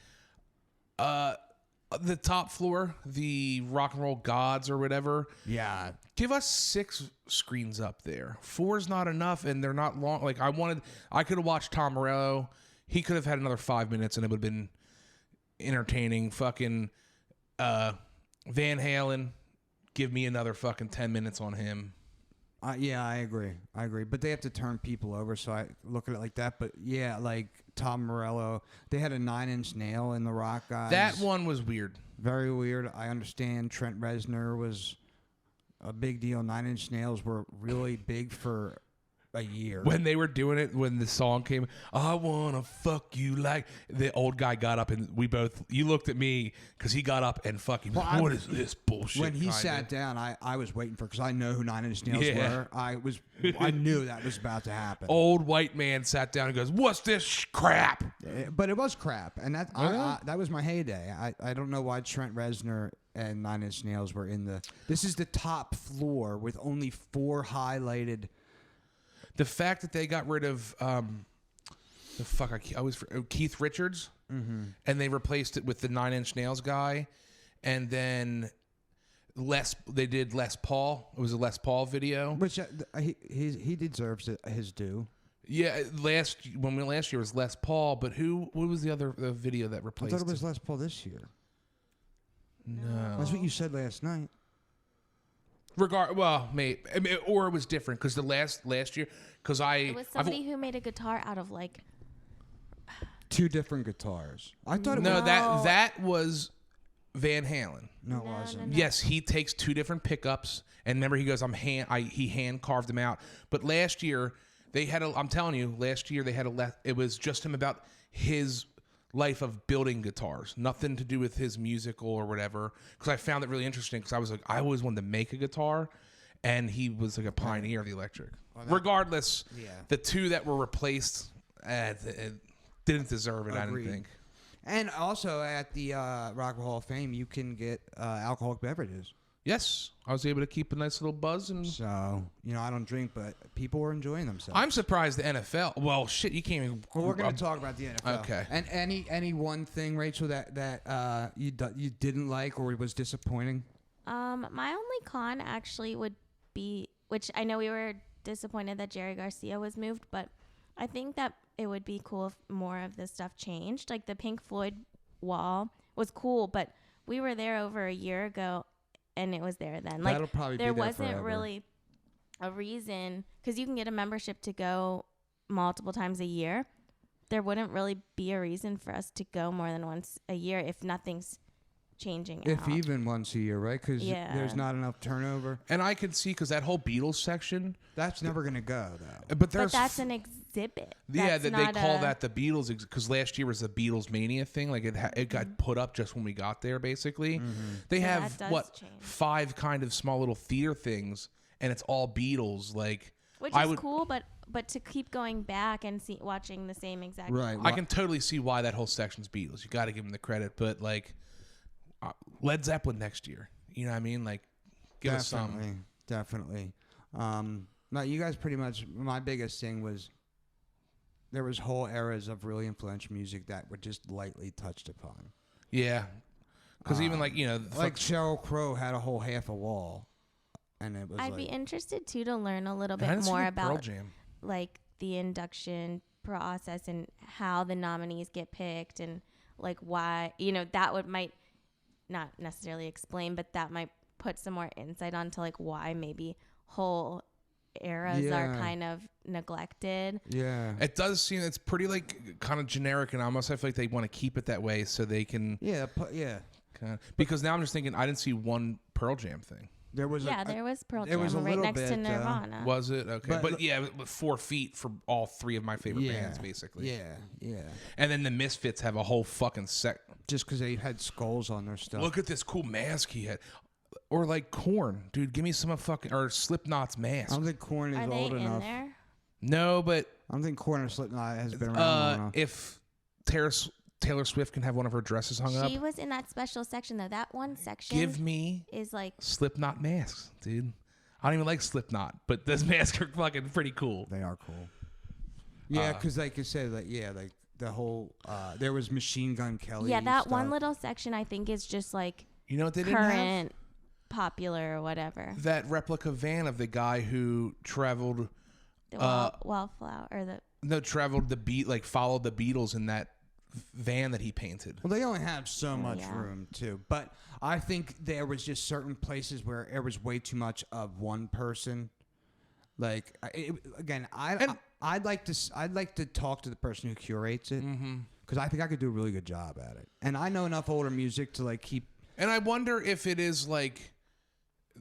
The top floor, the Rock and Roll Gods or whatever. Yeah. Give us 6 screens up there. 4's not enough, and they're not long. Like I could have watched Tom Morello. He could have had another 5 minutes, and it would have been entertaining. Fucking Van Halen. Give me another fucking 10 minutes on him. Yeah, I agree. But they have to turn people over, so I look at it like that. But yeah, like Tom Morello, they had a 9-inch nail in the Rock guys. That one was weird. Very weird. I understand Trent Reznor was a big deal. 9-inch nails were really big for a year. When they were doing it, when the song came, I wanna fuck you like, the old guy got up and you looked at me because he got up and fucking, what is this bullshit? When he kinda. sat down, I was waiting for, because I know who 9-inch nails Yeah. were. I knew that was about to happen. Old white man sat down and goes, what's this crap? But it was crap, and that was my heyday. I don't know why Trent Reznor and 9-inch nails were in the. This is the top floor with only 4 highlighted. The fact that they got rid of Keith Richards, and they replaced it with the 9-inch nails guy, and then they did Les Paul. It was a Les Paul video, Which he deserves his due. Yeah, last year was Les Paul, but what was the other video that I replaced thought it was Les Paul this year. No. That's what you said last night. Maybe, or it was different because the last year, because It was somebody who made a guitar out of like 2 different guitars. I thought it no, was. that was Van Halen. No, it wasn't. No. Yes, he takes 2 different pickups, and remember he goes, he hand carved them out. But last year they had I'm telling you, last year they had it was just him about his life of building guitars, nothing to do with his musical or whatever. Because I found it really interesting. Because I was like, I always wanted to make a guitar, and he was like a pioneer of the electric. Regardless, the 2 that were replaced didn't deserve it. Agreed. I didn't think. And also at the Rock and Roll Hall of Fame, you can get alcoholic beverages. Yes, I was able to keep a nice little buzz, and So, I don't drink, but people were enjoying themselves. I'm surprised the NFL. Well, shit, you can't even. Well, we're going to talk about the NFL. Okay. And any one thing, Rachel, that you didn't like or was disappointing? my only con actually would be, which I know we were disappointed that Jerry Garcia was moved, but I think that it would be cool if more of this stuff changed. Like the Pink Floyd wall was cool, but we were there over a year ago and it was there then. Like That'll probably there be there wasn't forever. really a reason, because you can get a membership to go multiple times a year. There wouldn't really be a reason for us to go more than once a year if nothing's changing If out. even once a year, right? Because Yeah. there's not enough turnover. And I could see because that whole Beatles section. That's never going to go, though. But there's But that's an exhibit. yeah, That's that they not call a- that the Beatles because last year was the Beatles Mania thing. Like it got put up just when we got there. Basically, they So have that does change. 5 kind of small little theater things, and it's all Beatles. Like Which I is would, cool, but to keep going back and watching the same exact Right. I can totally see why that whole section's Beatles. You got to give them the credit, but like Led Zeppelin next year. You know what I mean? Like give us some. Definitely. No, you guys pretty much. My biggest thing was there was whole eras of really influential music that were just lightly touched upon. Yeah, because even like Like Sheryl Crow had a whole half a wall, and it was. I'd be interested too to learn a little I bit didn't see more the Pearl about Jam. like the induction process and how the nominees get picked and like why that might not necessarily explain, but that might put some more insight onto like why maybe whole eras are Yeah. kind of neglected. Yeah. It does seem it's pretty like kind of generic, and almost I feel like they want to keep it that way so they can. Yeah. Yeah. Because now I'm just thinking I didn't see one Pearl Jam thing. There was. There was Pearl there was Jam a right little next to bit, Nirvana. Was it okay? But But yeah, with 4 feet for all 3 of my favorite bands, basically. Yeah. Yeah. And then the Misfits have a whole fucking set. Just because they had skulls on their stuff. Look at this cool mask he had, or like Korn, dude. Give me some of fucking or Slipknot's I mask. don't think Korn is Are they old in enough. there? No, but I don't think Korn or Slipknot has been around long enough. if Taylor Swift can have one of her dresses hung up, She was in that special section though. That one section give me is like Slipknot masks, dude. I don't even like Slipknot, but those masks are fucking pretty cool. They are cool. Yeah, because like you said, like the whole. There was Machine Gun Kelly. Yeah, that stuff. one little section I think is just like You know what they didn't have? current, popular or whatever. That replica van of the guy who traveled. The wallflower or traveled the beat, like followed the Beatles in that van that he painted. Well, they only have so much yeah. room too, but I think there was just certain places where there was way too much of one person. Like I'd like to talk to the person who curates it because I think I could do a really good job at it, and I know enough older music to like keep. And I wonder if it is like,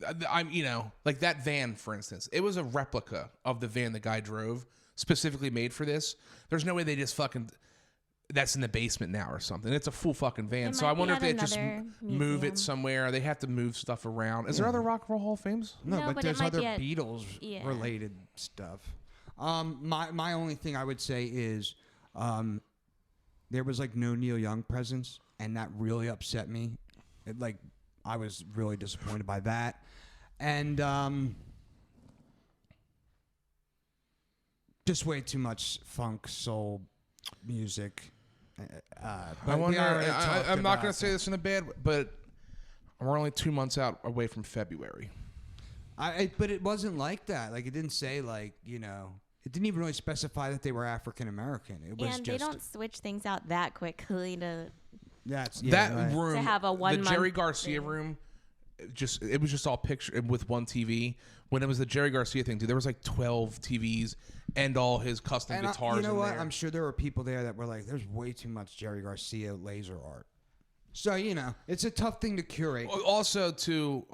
like that van, for instance. It was a replica of the van the guy drove, specifically made for this. There's no way they just fucking. That's in the basement now or something. It's a full fucking van. It So I might be wonder if at they just another move it museum. somewhere. They have to move stuff around. Is there other Rock and Roll Hall of Fames? No, No, but but it there's might other be at- Beatles yeah. related stuff. My only thing I would say is there was like no Neil Young presence, and that really upset me. I was really disappointed by that. And just way too much funk, soul music. I wonder. I'm not going to say this in a bad, but we're only 2 months out away from February. But it wasn't like that. Like it didn't say it didn't even really specify that they were African American. It was and just they don't switch things out that quickly to Room, To have a the 1 month Jerry Garcia thing. room. It was just all picture with one TV. When it was the Jerry Garcia thing, dude, there was like 12 TVs and all his custom guitars. You know in what? there. I'm sure there were people there that were like, "There's way too much Jerry Garcia laser art." So it's a tough thing to curate. Also, too,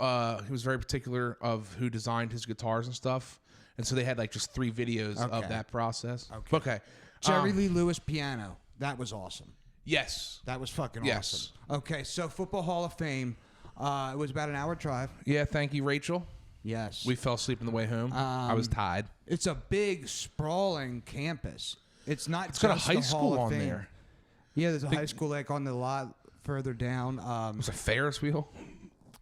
he was very particular of who designed his guitars and stuff, and so they had like just 3 videos of Okay. that process. Okay. Jerry Lee Lewis piano. That was awesome. Yes. That was fucking Yes. awesome. Okay, so Football Hall of Fame. It was about an hour drive. Yeah. Thank you, Rachel. Yes. We fell asleep on the way home. I was tired. It's a big, sprawling campus. It's not It's just got a high the school Hall of on Fame. there. Yeah, there's a high school like on the lot further down. It was a Ferris wheel.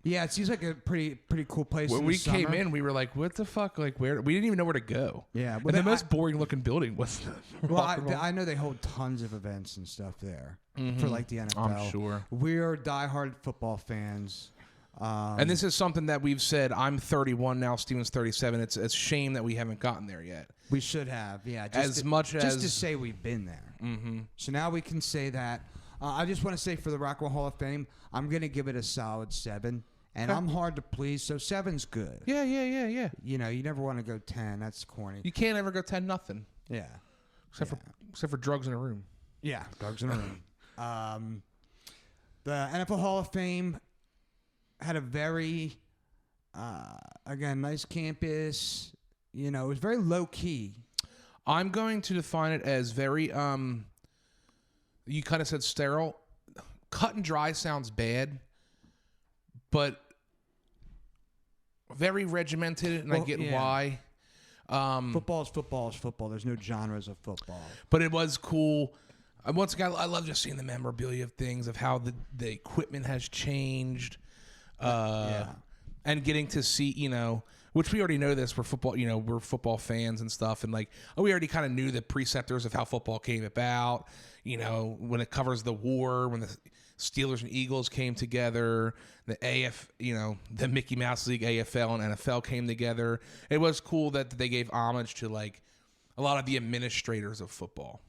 Yeah, it seems like a pretty cool place. When in we the summer. came in, we were like, "What the fuck? Like, where?" We didn't even know where to go. Yeah, well, and the most boring looking building was. Well, I know they hold tons of events and stuff there for like the NFL. I'm sure. We're diehard football fans. And this is something that we've said. I'm 31 now. Steven's 37. It's a shame that we haven't gotten there yet. We should have, yeah. As much just as- to say we've been there. Mm-hmm. So now we can say that. I just want to say for the Rock and Roll Hall of Fame, I'm going to give it a solid 7. And I'm hard to please, so 7's good. Yeah. You never want to go 10. That's corny. You can't ever go 10 nothing Yeah. except for drugs in a room. Yeah, dogs in a room. The NFL Hall of Fame had a very, again, nice campus. It was very low key. I'm going to define it as very. You kind of said sterile. Cut and dry sounds bad, but very regimented, and I Well, get yeah. why. Football is football is football. There's no genres of football. But it was cool. Once again, I love just seeing the memorabilia of things, of how the equipment has changed. And getting to see, which we already know this. We're football, we're football fans and stuff. And we already kind of knew the preceptors of how football came about, when it covers the war, when the Steelers and Eagles came together, the the Mickey Mouse League, AFL and NFL came together. It was cool that they gave homage to a lot of the administrators of football.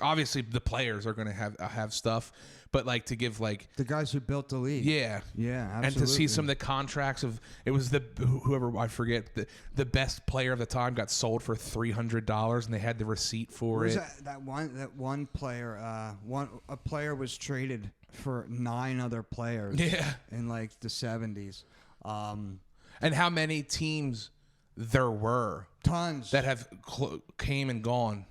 Obviously the players are going to have stuff, but to give The guys who built the league. yeah, Yeah, and to see absolutely. some of the contracts of it was whoever I forget the best player of the time got sold for $300 and they had the receipt for Was it. that one player? A player was traded for 9 other players. Yeah. In the 70s. And how many teams there were Tons. that have came and gone,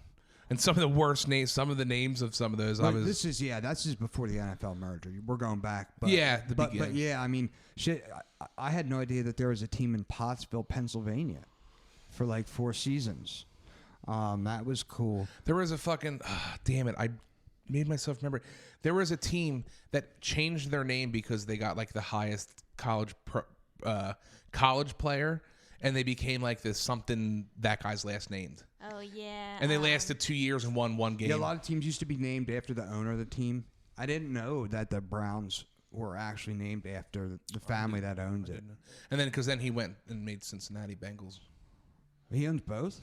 and some of the worst names, some of the names of some of those. This is before the NFL merger. We're going back. But, Yeah, the but beginning. yeah, I mean, shit. I had no idea that there was a team in Pottsville, Pennsylvania, for 4 seasons. That was cool. There was a fucking damn it! I made myself remember. There was a team that changed their name because they got the highest college player, and they became like this something that guy's last named. Oh yeah. And they lasted 2 years and won one game. Yeah, a lot of teams used to be named after the owner of the team. I didn't know that the Browns were actually named after the family that owns it. And then because then he went and made Cincinnati Bengals. He owns both?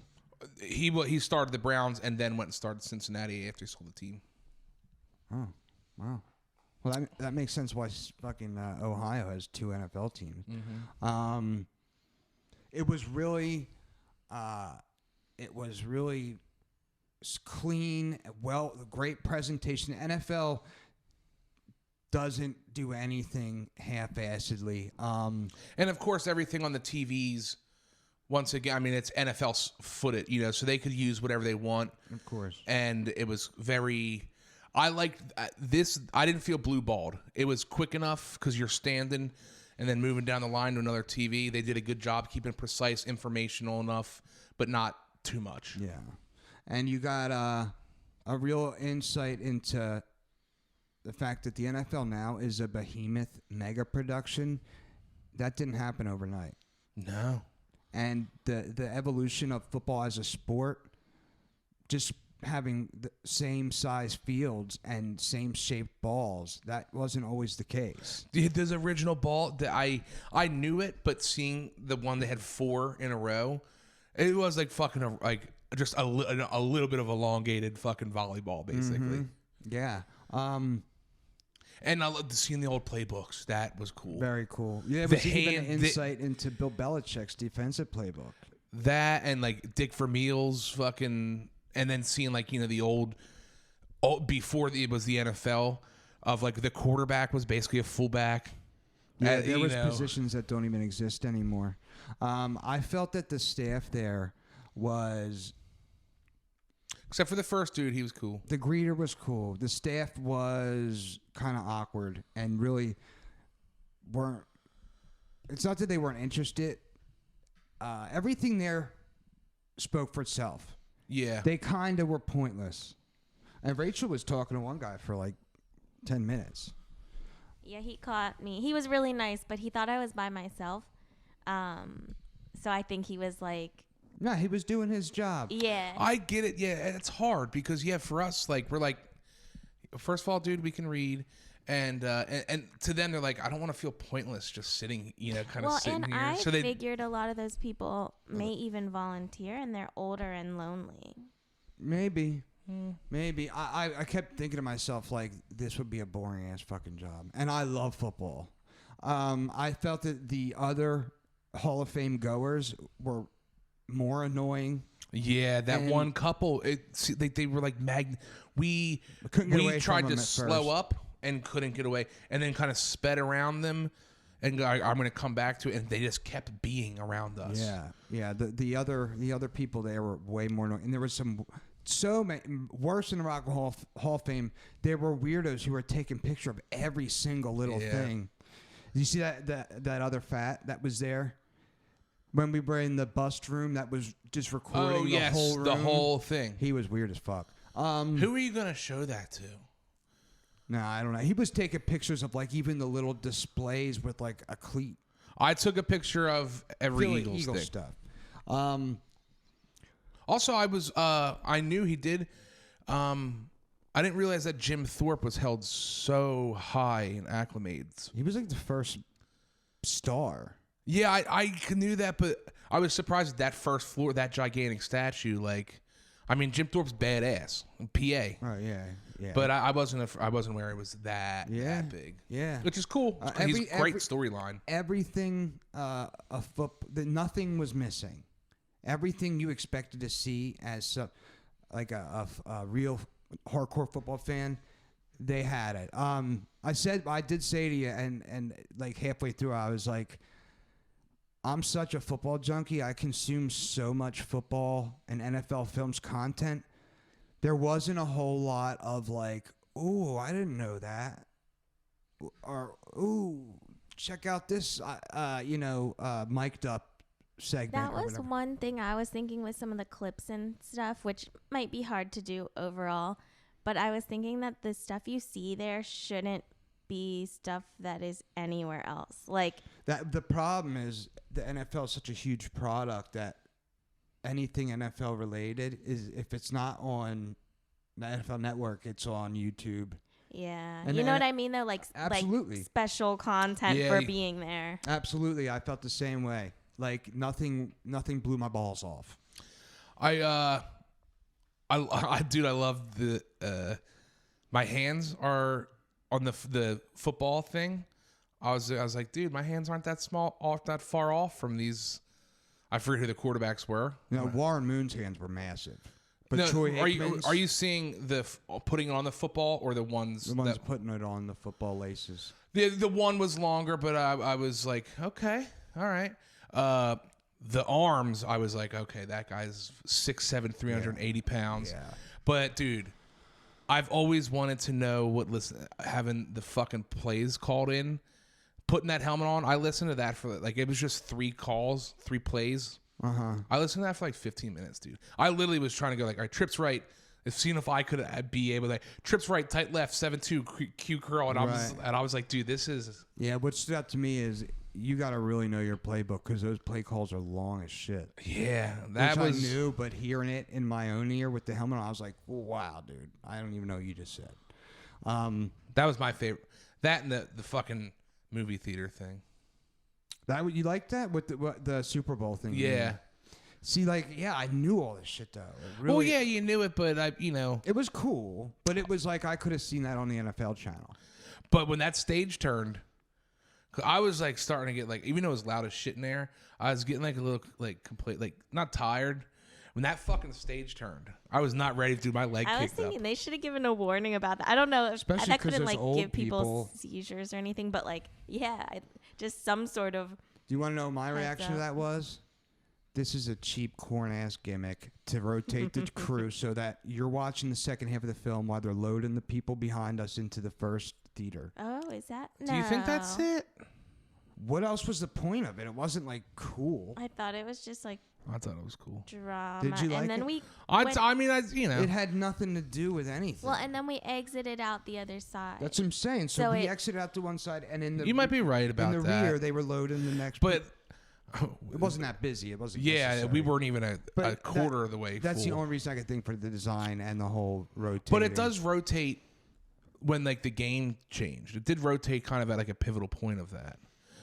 He started the Browns and then went and started Cincinnati after he sold the team. Oh, wow. Well, that makes sense why fucking Ohio has 2 NFL teams. Mm-hmm. It was really clean, great presentation. The NFL doesn't do anything half-assedly. And of course, everything on the TVs. Once again, I mean, it's NFL footage, so they could use whatever they want. Of course. And it was very. I liked this. I didn't feel blue-balled. It was quick enough because you're standing and then moving down the line to another TV. They did a good job keeping precise, informational enough, but not too much. Yeah. And you got a real insight into the fact that the NFL now is a behemoth mega production. That didn't happen overnight. No. And the evolution of football as a sport, just having the same size fields and same shaped balls, that wasn't always the case. This original ball, that I knew it, but seeing the one that had 4 in a row, it was like fucking just a little bit of elongated fucking volleyball, basically. Mm-hmm. Yeah. And I loved seeing the old playbooks. That was cool. Very cool. Yeah, it was even an insight into Bill Belichick's defensive playbook. That and like Dick Vermeil's fucking, and then seeing like the old before it was the NFL of like the quarterback was basically a fullback. Yeah, there was positions that don't even exist anymore. I felt that the staff there was. Except for the first dude, he was cool. The greeter was cool. The staff was kind of awkward and really weren't. It's not that they weren't interested. Everything there spoke for itself. Yeah. They kind of were pointless. And Rachel was talking to one guy for like 10 minutes. Yeah, he caught me. He was really nice, but he thought I was by myself. So I think he was like. No, he was doing his job. Yeah. I get it. Yeah, it's hard because for us, like we're like, first of all, dude, we can read, and to them they're like, I don't want to feel pointless just sitting, kind of sitting here. I So figured a lot of those people may even volunteer, and they're older and lonely. Maybe. Maybe. I kept thinking to myself, like, this would be a boring ass fucking job, and I love football. I felt that the other Hall of Fame goers were more annoying. Yeah, that one couple, they were like we tried to slow up and couldn't get away, and then kind of sped around them, and I'm going to come back to it, and they just kept being around us. Yeah. The other people there were way more annoying, and there was so many worse than the Rock and Hall of Fame. There were weirdos who were taking picture of every single little thing. Did you see that other fat that was there? When we were in the bust room, that was just recording the whole room. The whole thing. He was weird as fuck. Who are you going to show that to? No, I don't know. He was taking pictures of like even the little displays with like a cleat. I took a picture of every Eagles thing. Stuff. Also, I knew he did. I didn't realize that Jim Thorpe was held so high in acclimates. He was like the first star. Yeah, I knew that, but I was surprised at that first floor, that gigantic statue. Like, I mean, Jim Thorpe's badass, PA. Oh yeah. But I wasn't aware it was that big. Yeah, which is cool. He's a great storyline. Everything, nothing was missing. Everything you expected to see as like a real hardcore football fan, they had it. I did say to you, and like halfway through, I was like, I'm such a football junkie. I consume so much football and NFL films content. There wasn't a whole lot of like, ooh, I didn't know that. Or, ooh, check out this, mic'd up segment. That was one thing I was thinking with some of the clips and stuff, which might be hard to do overall. But I was thinking that the stuff you see there shouldn't be stuff that is anywhere else. Like that. The problem is the NFL is such a huge product that anything NFL related is, if it's not on the NFL Network, it's on YouTube. Yeah. And you know then- what I mean, though? Like Absolutely. special content Yeah, for you- being there. Absolutely, I felt the same way. Like nothing blew my balls off. Dude, I love the. My hands are on the football thing. I was like, dude, my hands aren't that far off from these. I forget who the quarterbacks were. You know, Warren Moon's hands were massive. But No, Troy are Aikman's, you seeing putting it on the football or the ones the ones that, putting it on the football laces? the one was longer, but I was like, okay, all right. The arms, I was like, okay, that guy's 6'7", 380 pounds. Yeah. But dude, I've always wanted to know having the fucking plays called in, putting that helmet on. I listened to that for like, it was just 3 plays. I listened to that for like 15 minutes, dude. I literally was trying to go like, all right, trips right. Seeing if I could be able to, trips right, tight left, 7-2, Q curl. And I was like, dude, this is. Yeah, what stood out to me is you got to really know your playbook because those play calls are long as shit. Yeah, Which I knew, but hearing it in my own ear with the helmet on, I was like, wow, dude. I don't even know what you just said. That was my favorite. That and the fucking movie theater thing. You like that with the Super Bowl thing? Yeah. See, like, yeah, I knew all this shit though. Well, yeah, you knew it, but It was cool, but it was like I could have seen that on the NFL channel. But when that stage turned, 'cause I was like starting to get like, even though it was loud as shit in there, I was getting like a little like complete, like not tired. When that fucking stage turned, I was not ready to do my leg I was kicked thinking up. they should have given a warning about that. I don't know. Especially that 'cause couldn't there's like old give people people. seizures or anything, but like, yeah, just some sort of. Do you want to know my Heads reaction to up. that was? This is a cheap corn ass gimmick to rotate the crew so that you're watching the second half of the film while they're loading the people behind us into the first theater. Oh, is that? Do you think that's No. it? What else was the point of it? It wasn't like cool. I thought it was just like I thought it was cool. drama. Did you like and then it? we I mean, It had nothing to do with anything. well, and then we exited out the other side. That's what I'm saying. So, So we it- exited out to one side, and in the You might be right about in the that. rear they were loading the next. But it wasn't that busy. It wasn't. yeah, necessary. we weren't even a But quarter of the way. That's the full. only reason I could think for the design and the whole rotating. But it does rotate when like the game changed. It did rotate kind of at like a pivotal point of that.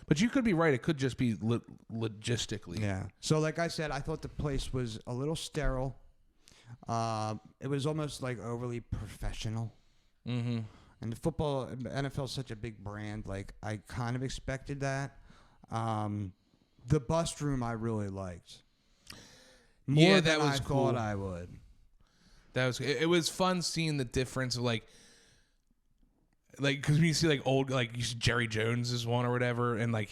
But you could be right. It could just be logistically. Yeah. So like I said, I thought the place was a little sterile. It was almost like overly professional. Mm-hmm. And the NFL is such a big brand. Like I kind of expected that. The bust room I really liked. More Yeah, than that was I cool. thought I would. That was it. Was fun seeing the difference of like because when you see like old like you see Jerry Jones is one or whatever, and like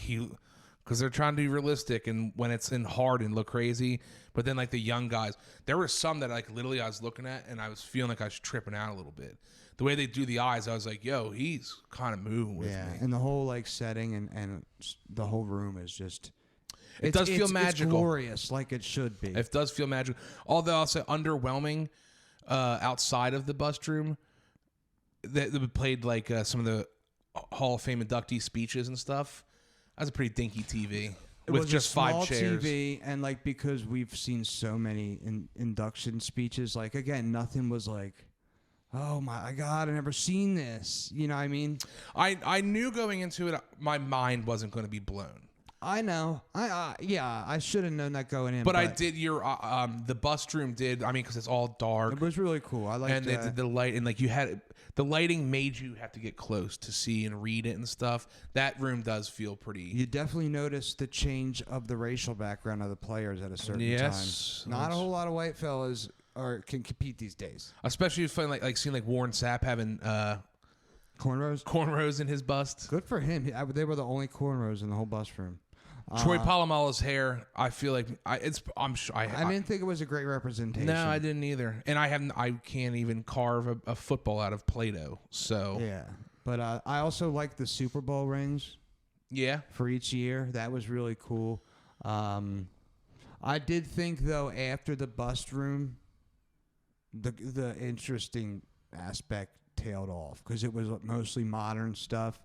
because they're trying to be realistic, and when it's in hard and look crazy, but then like the young guys, there were some that like literally I was looking at and I was feeling like I was tripping out a little bit. The way they do the eyes, I was like, yo, he's kind of moving with me. And the whole like setting and the whole room is just. It does feel magical. It's glorious, like it should be. It does feel magical. Although I'll say underwhelming outside of the bust room. They played like some of the Hall of Fame inductee speeches and stuff. That was a pretty dinky TV It with was just a small 5 chairs. TV, and like because we've seen so many induction speeches, like again, nothing was like, oh my God, I've never seen this. You know what I mean? I knew going into it, my mind wasn't going to be blown. I know. I should have known that going in. But I did. The bust room did. I mean, because it's all dark. It was really cool. I liked And they did the light, and like you had the lighting made you have to get close to see and read it and stuff. That room does feel pretty. You definitely noticed the change of the racial background of the players at a certain Yes, time. Not a whole lot of white fellas can compete these days. Especially fun, like seeing like Warren Sapp having cornrows in his bust. Good for him. They were the only cornrows in the whole bus room. Troy Polamalu's hair, I feel like I didn't think it was a great representation. No, I didn't either. And I can't even carve a football out of Play-Doh. So Yeah, but I also like the Super Bowl rings yeah. for each year. That was really cool. I did think though after the bust room, the interesting aspect tailed off because it was mostly modern stuff.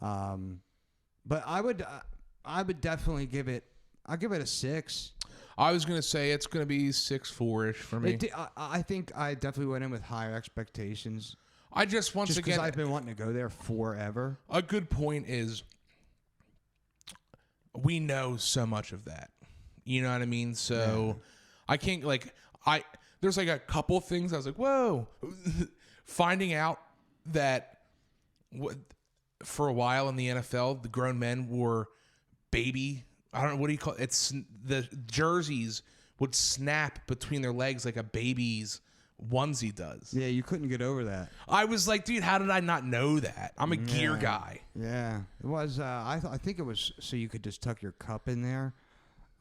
But I would definitely give it I'll give it a 6. I was gonna say it's gonna be 6-4-ish for me. I think I definitely went in with higher expectations. I just once Just because again, I've been wanting to go there forever. a good point is we know so much of that. You know what I mean? So I can't there's like a couple things I was like, whoa, finding out that for a while in the NFL, the grown men wore baby. I don't know, what do you call it? It's the jerseys would snap between their legs like a baby's onesie does. Yeah, you couldn't get over that. I was like, dude, how did I not know that? I'm a gear guy. Yeah, it was. I think it was so you could just tuck your cup in there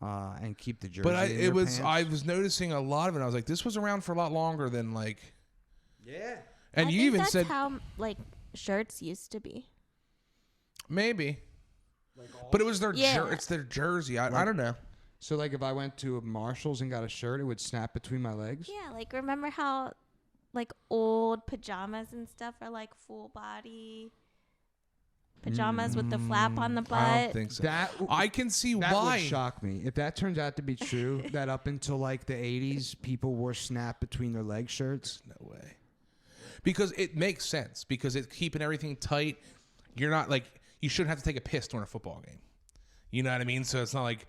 and keep the jersey. But in your pants. I was noticing a lot of it. I was like, this was around for a lot longer than like. Yeah. And I you think even that's said how like shirts used to be. maybe, but it was their Yeah. it's their jersey. I don't know. So like if I went to a Marshalls and got a shirt, it would snap between my legs. Yeah, like remember how like old pajamas and stuff are like full body pajamas with the flap on the butt. I don't think so. That I can see that why. would shock me if that turns out to be true. That up until like the 80s, people wore snap between their leg shirts. No way. Because it makes sense. Because it's keeping everything tight. You're not like you shouldn't have to take a piss during a football game. You know what I mean? So it's not like.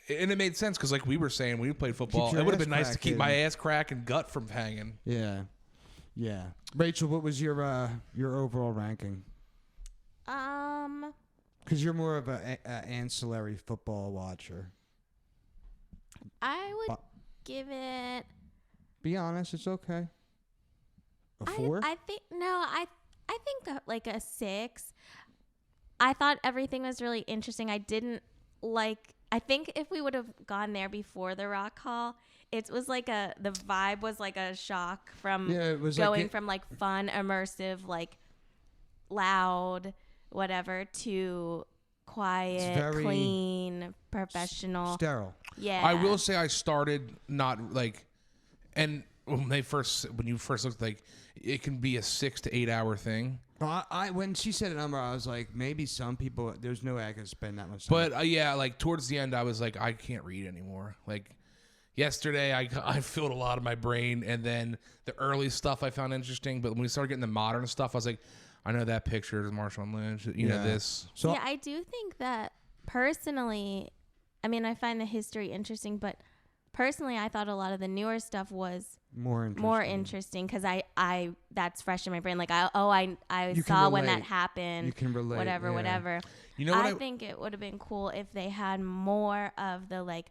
And it made sense because, like we were saying, when we played football, your it would have ass been nice to keep cracking. my ass crack and gut from hanging. Yeah, yeah. Rachel, what was your overall ranking? Because you're more of a ancillary football watcher. I would give it. Be honest, it's okay. A 4? I think I think like a 6. I thought everything was really interesting. I didn't like. I think if we would have gone there before the Rock Hall, it was like the vibe was like a shock from it was going from like fun, immersive, like loud, whatever, to quiet, very clean, professional. sterile. Yeah. I will say I started not like, and when you first looked, like it can be a 6 to 8 hour thing. I when she said a number, I was like, maybe some people. There's no way I could spend that much time. But yeah, like towards the end, I was like, I can't read anymore. Like yesterday, I filled a lot of my brain, and then the early stuff I found interesting. But when we started getting the modern stuff, I was like, I know that picture is Marshawn Lynch. You know this. So yeah, I do think that personally, I mean, I find the history interesting, but personally, I thought a lot of the newer stuff was more interesting because I that's fresh in my brain. Like I saw when that happened. You can relate. Whatever. You know what I think it would have been cool if they had more of the like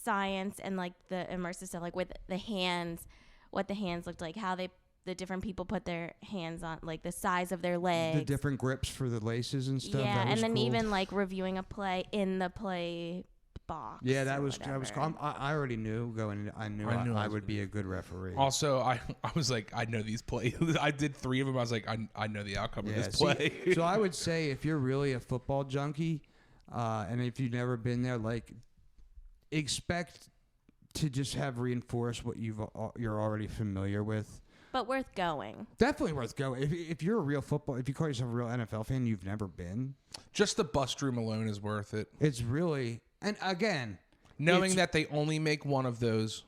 science and like the immersive stuff, like with the hands, what the hands looked like, how the different people put their hands on, like the size of their legs, the different grips for the laces and stuff. Yeah, and then cool. even like reviewing a play in the play box. Yeah, that was cool. I already knew going into, I knew I would be a good referee. Also, I was like, I know these plays. I did 3 of them. I was like, I know the outcome of this play. So I would say if you're really a football junkie, and if you've never been there, like expect to just have reinforced what you're already familiar with. But worth going. Definitely worth going. If you're a real football, if you call yourself a real NFL fan, you've never been. Just the bus room alone is worth it. It's really, and again, knowing that they only make one of those.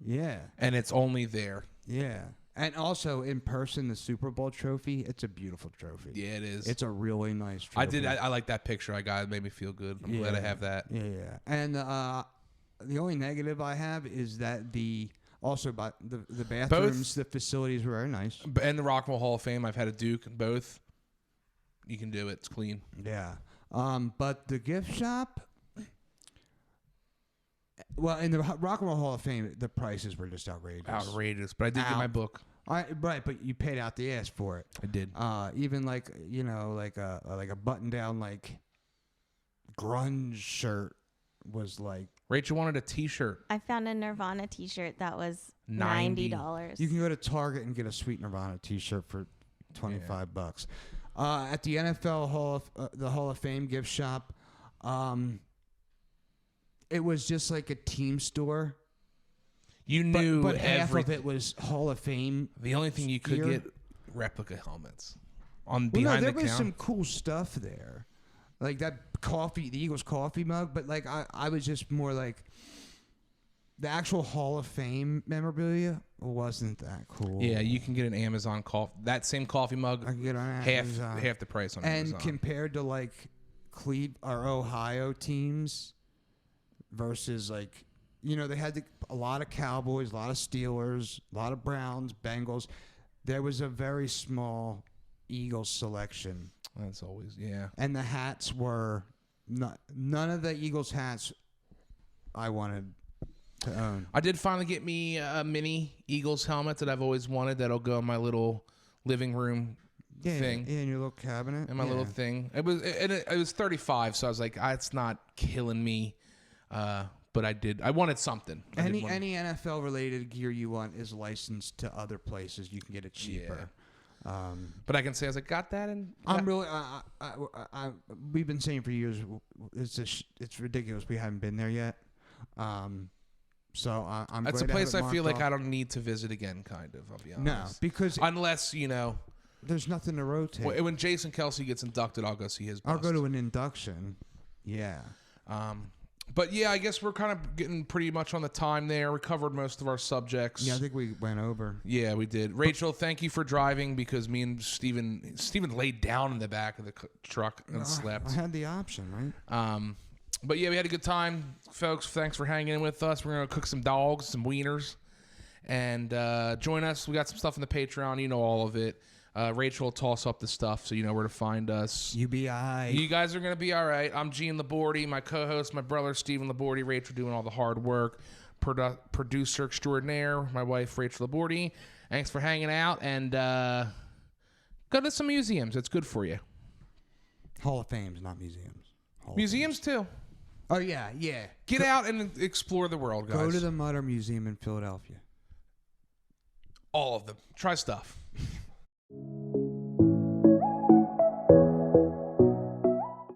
Yeah. And it's only there. Yeah. And also in person, the Super Bowl trophy, it's a beautiful trophy. Yeah, it is. It's a really nice trophy. I like that picture I got. It made me feel good. I'm glad I have that. Yeah, yeah. And the only negative I have is that the bathrooms, the facilities were very nice. And the Rock and Roll Hall of Fame, I've had a Duke, both. You can do it. It's clean. Yeah. But the gift shop, well, in the Rock and Roll Hall of Fame, the prices were just outrageous. Outrageous. But I did get my book. Right, but you paid out the ass for it. I did. Even like a button down like grunge shirt was like. Rachel wanted a T-shirt. I found a Nirvana T-shirt that was $90. $90. You can go to Target and get a sweet Nirvana T-shirt for $25. At the NFL the Hall of Fame gift shop, it was just like a team store. You knew, but half of it was Hall of Fame. The only thing you could get replica helmets on Well, behind no, the there was counter. some cool stuff there. like that coffee, the Eagles coffee mug. But like I was just more like the actual Hall of Fame memorabilia wasn't that cool. Yeah, you can get an Amazon that same coffee mug. I can get on Amazon. half the price on and Amazon. compared to like or Ohio teams versus like, you know, they had a lot of Cowboys, a lot of Steelers, a lot of Browns, Bengals. There was a very small Eagles selection. That's always, yeah. And the hats were none of the Eagles hats I wanted to own. I did finally get me a mini Eagles helmet that I've always wanted. That'll go in my little living room thing. Yeah, in your little cabinet. In my little thing. It was $35, so I was like, it's not killing me. But I wanted something. Any NFL related gear you want is licensed to other places. You can get it cheaper. Yeah. But I can say, I was like, got that, and I'm really. We've been saying for years, it's ridiculous. We haven't been there yet. So I'm. That's a glad to place have it I feel marked like off. I don't need to visit again. Kind of. I'll be honest. No, because unless there's nothing to rotate. when Jason Kelsey gets inducted, I'll go see his. I'll bust. go to an induction. Yeah. But yeah, I guess we're kind of getting pretty much on the time there. We covered most of our subjects. Yeah, I think we went over. Yeah, we did. Rachel, thank you for driving because me and Steven laid down in the back of the truck and slept. I had the option, right? But yeah, we had a good time, folks. Thanks for hanging in with us. We're going to cook some dogs, some wieners, and join us. We got some stuff in the Patreon. You know all of it. Rachel will toss up the stuff so you know where to find us. You be aight. You guys are going to be all right. I'm Gene Labordi, my co-host, my brother Stephen Labordi, Rachel doing all the hard work, producer extraordinaire, my wife Rachel Labordi. Thanks for hanging out, and go to some museums. It's good for you. Hall of Fames, not museums. Museums too. Oh, yeah, yeah. Get out and explore the world, guys. Go to the Mutter Museum in Philadelphia. All of them. Try stuff.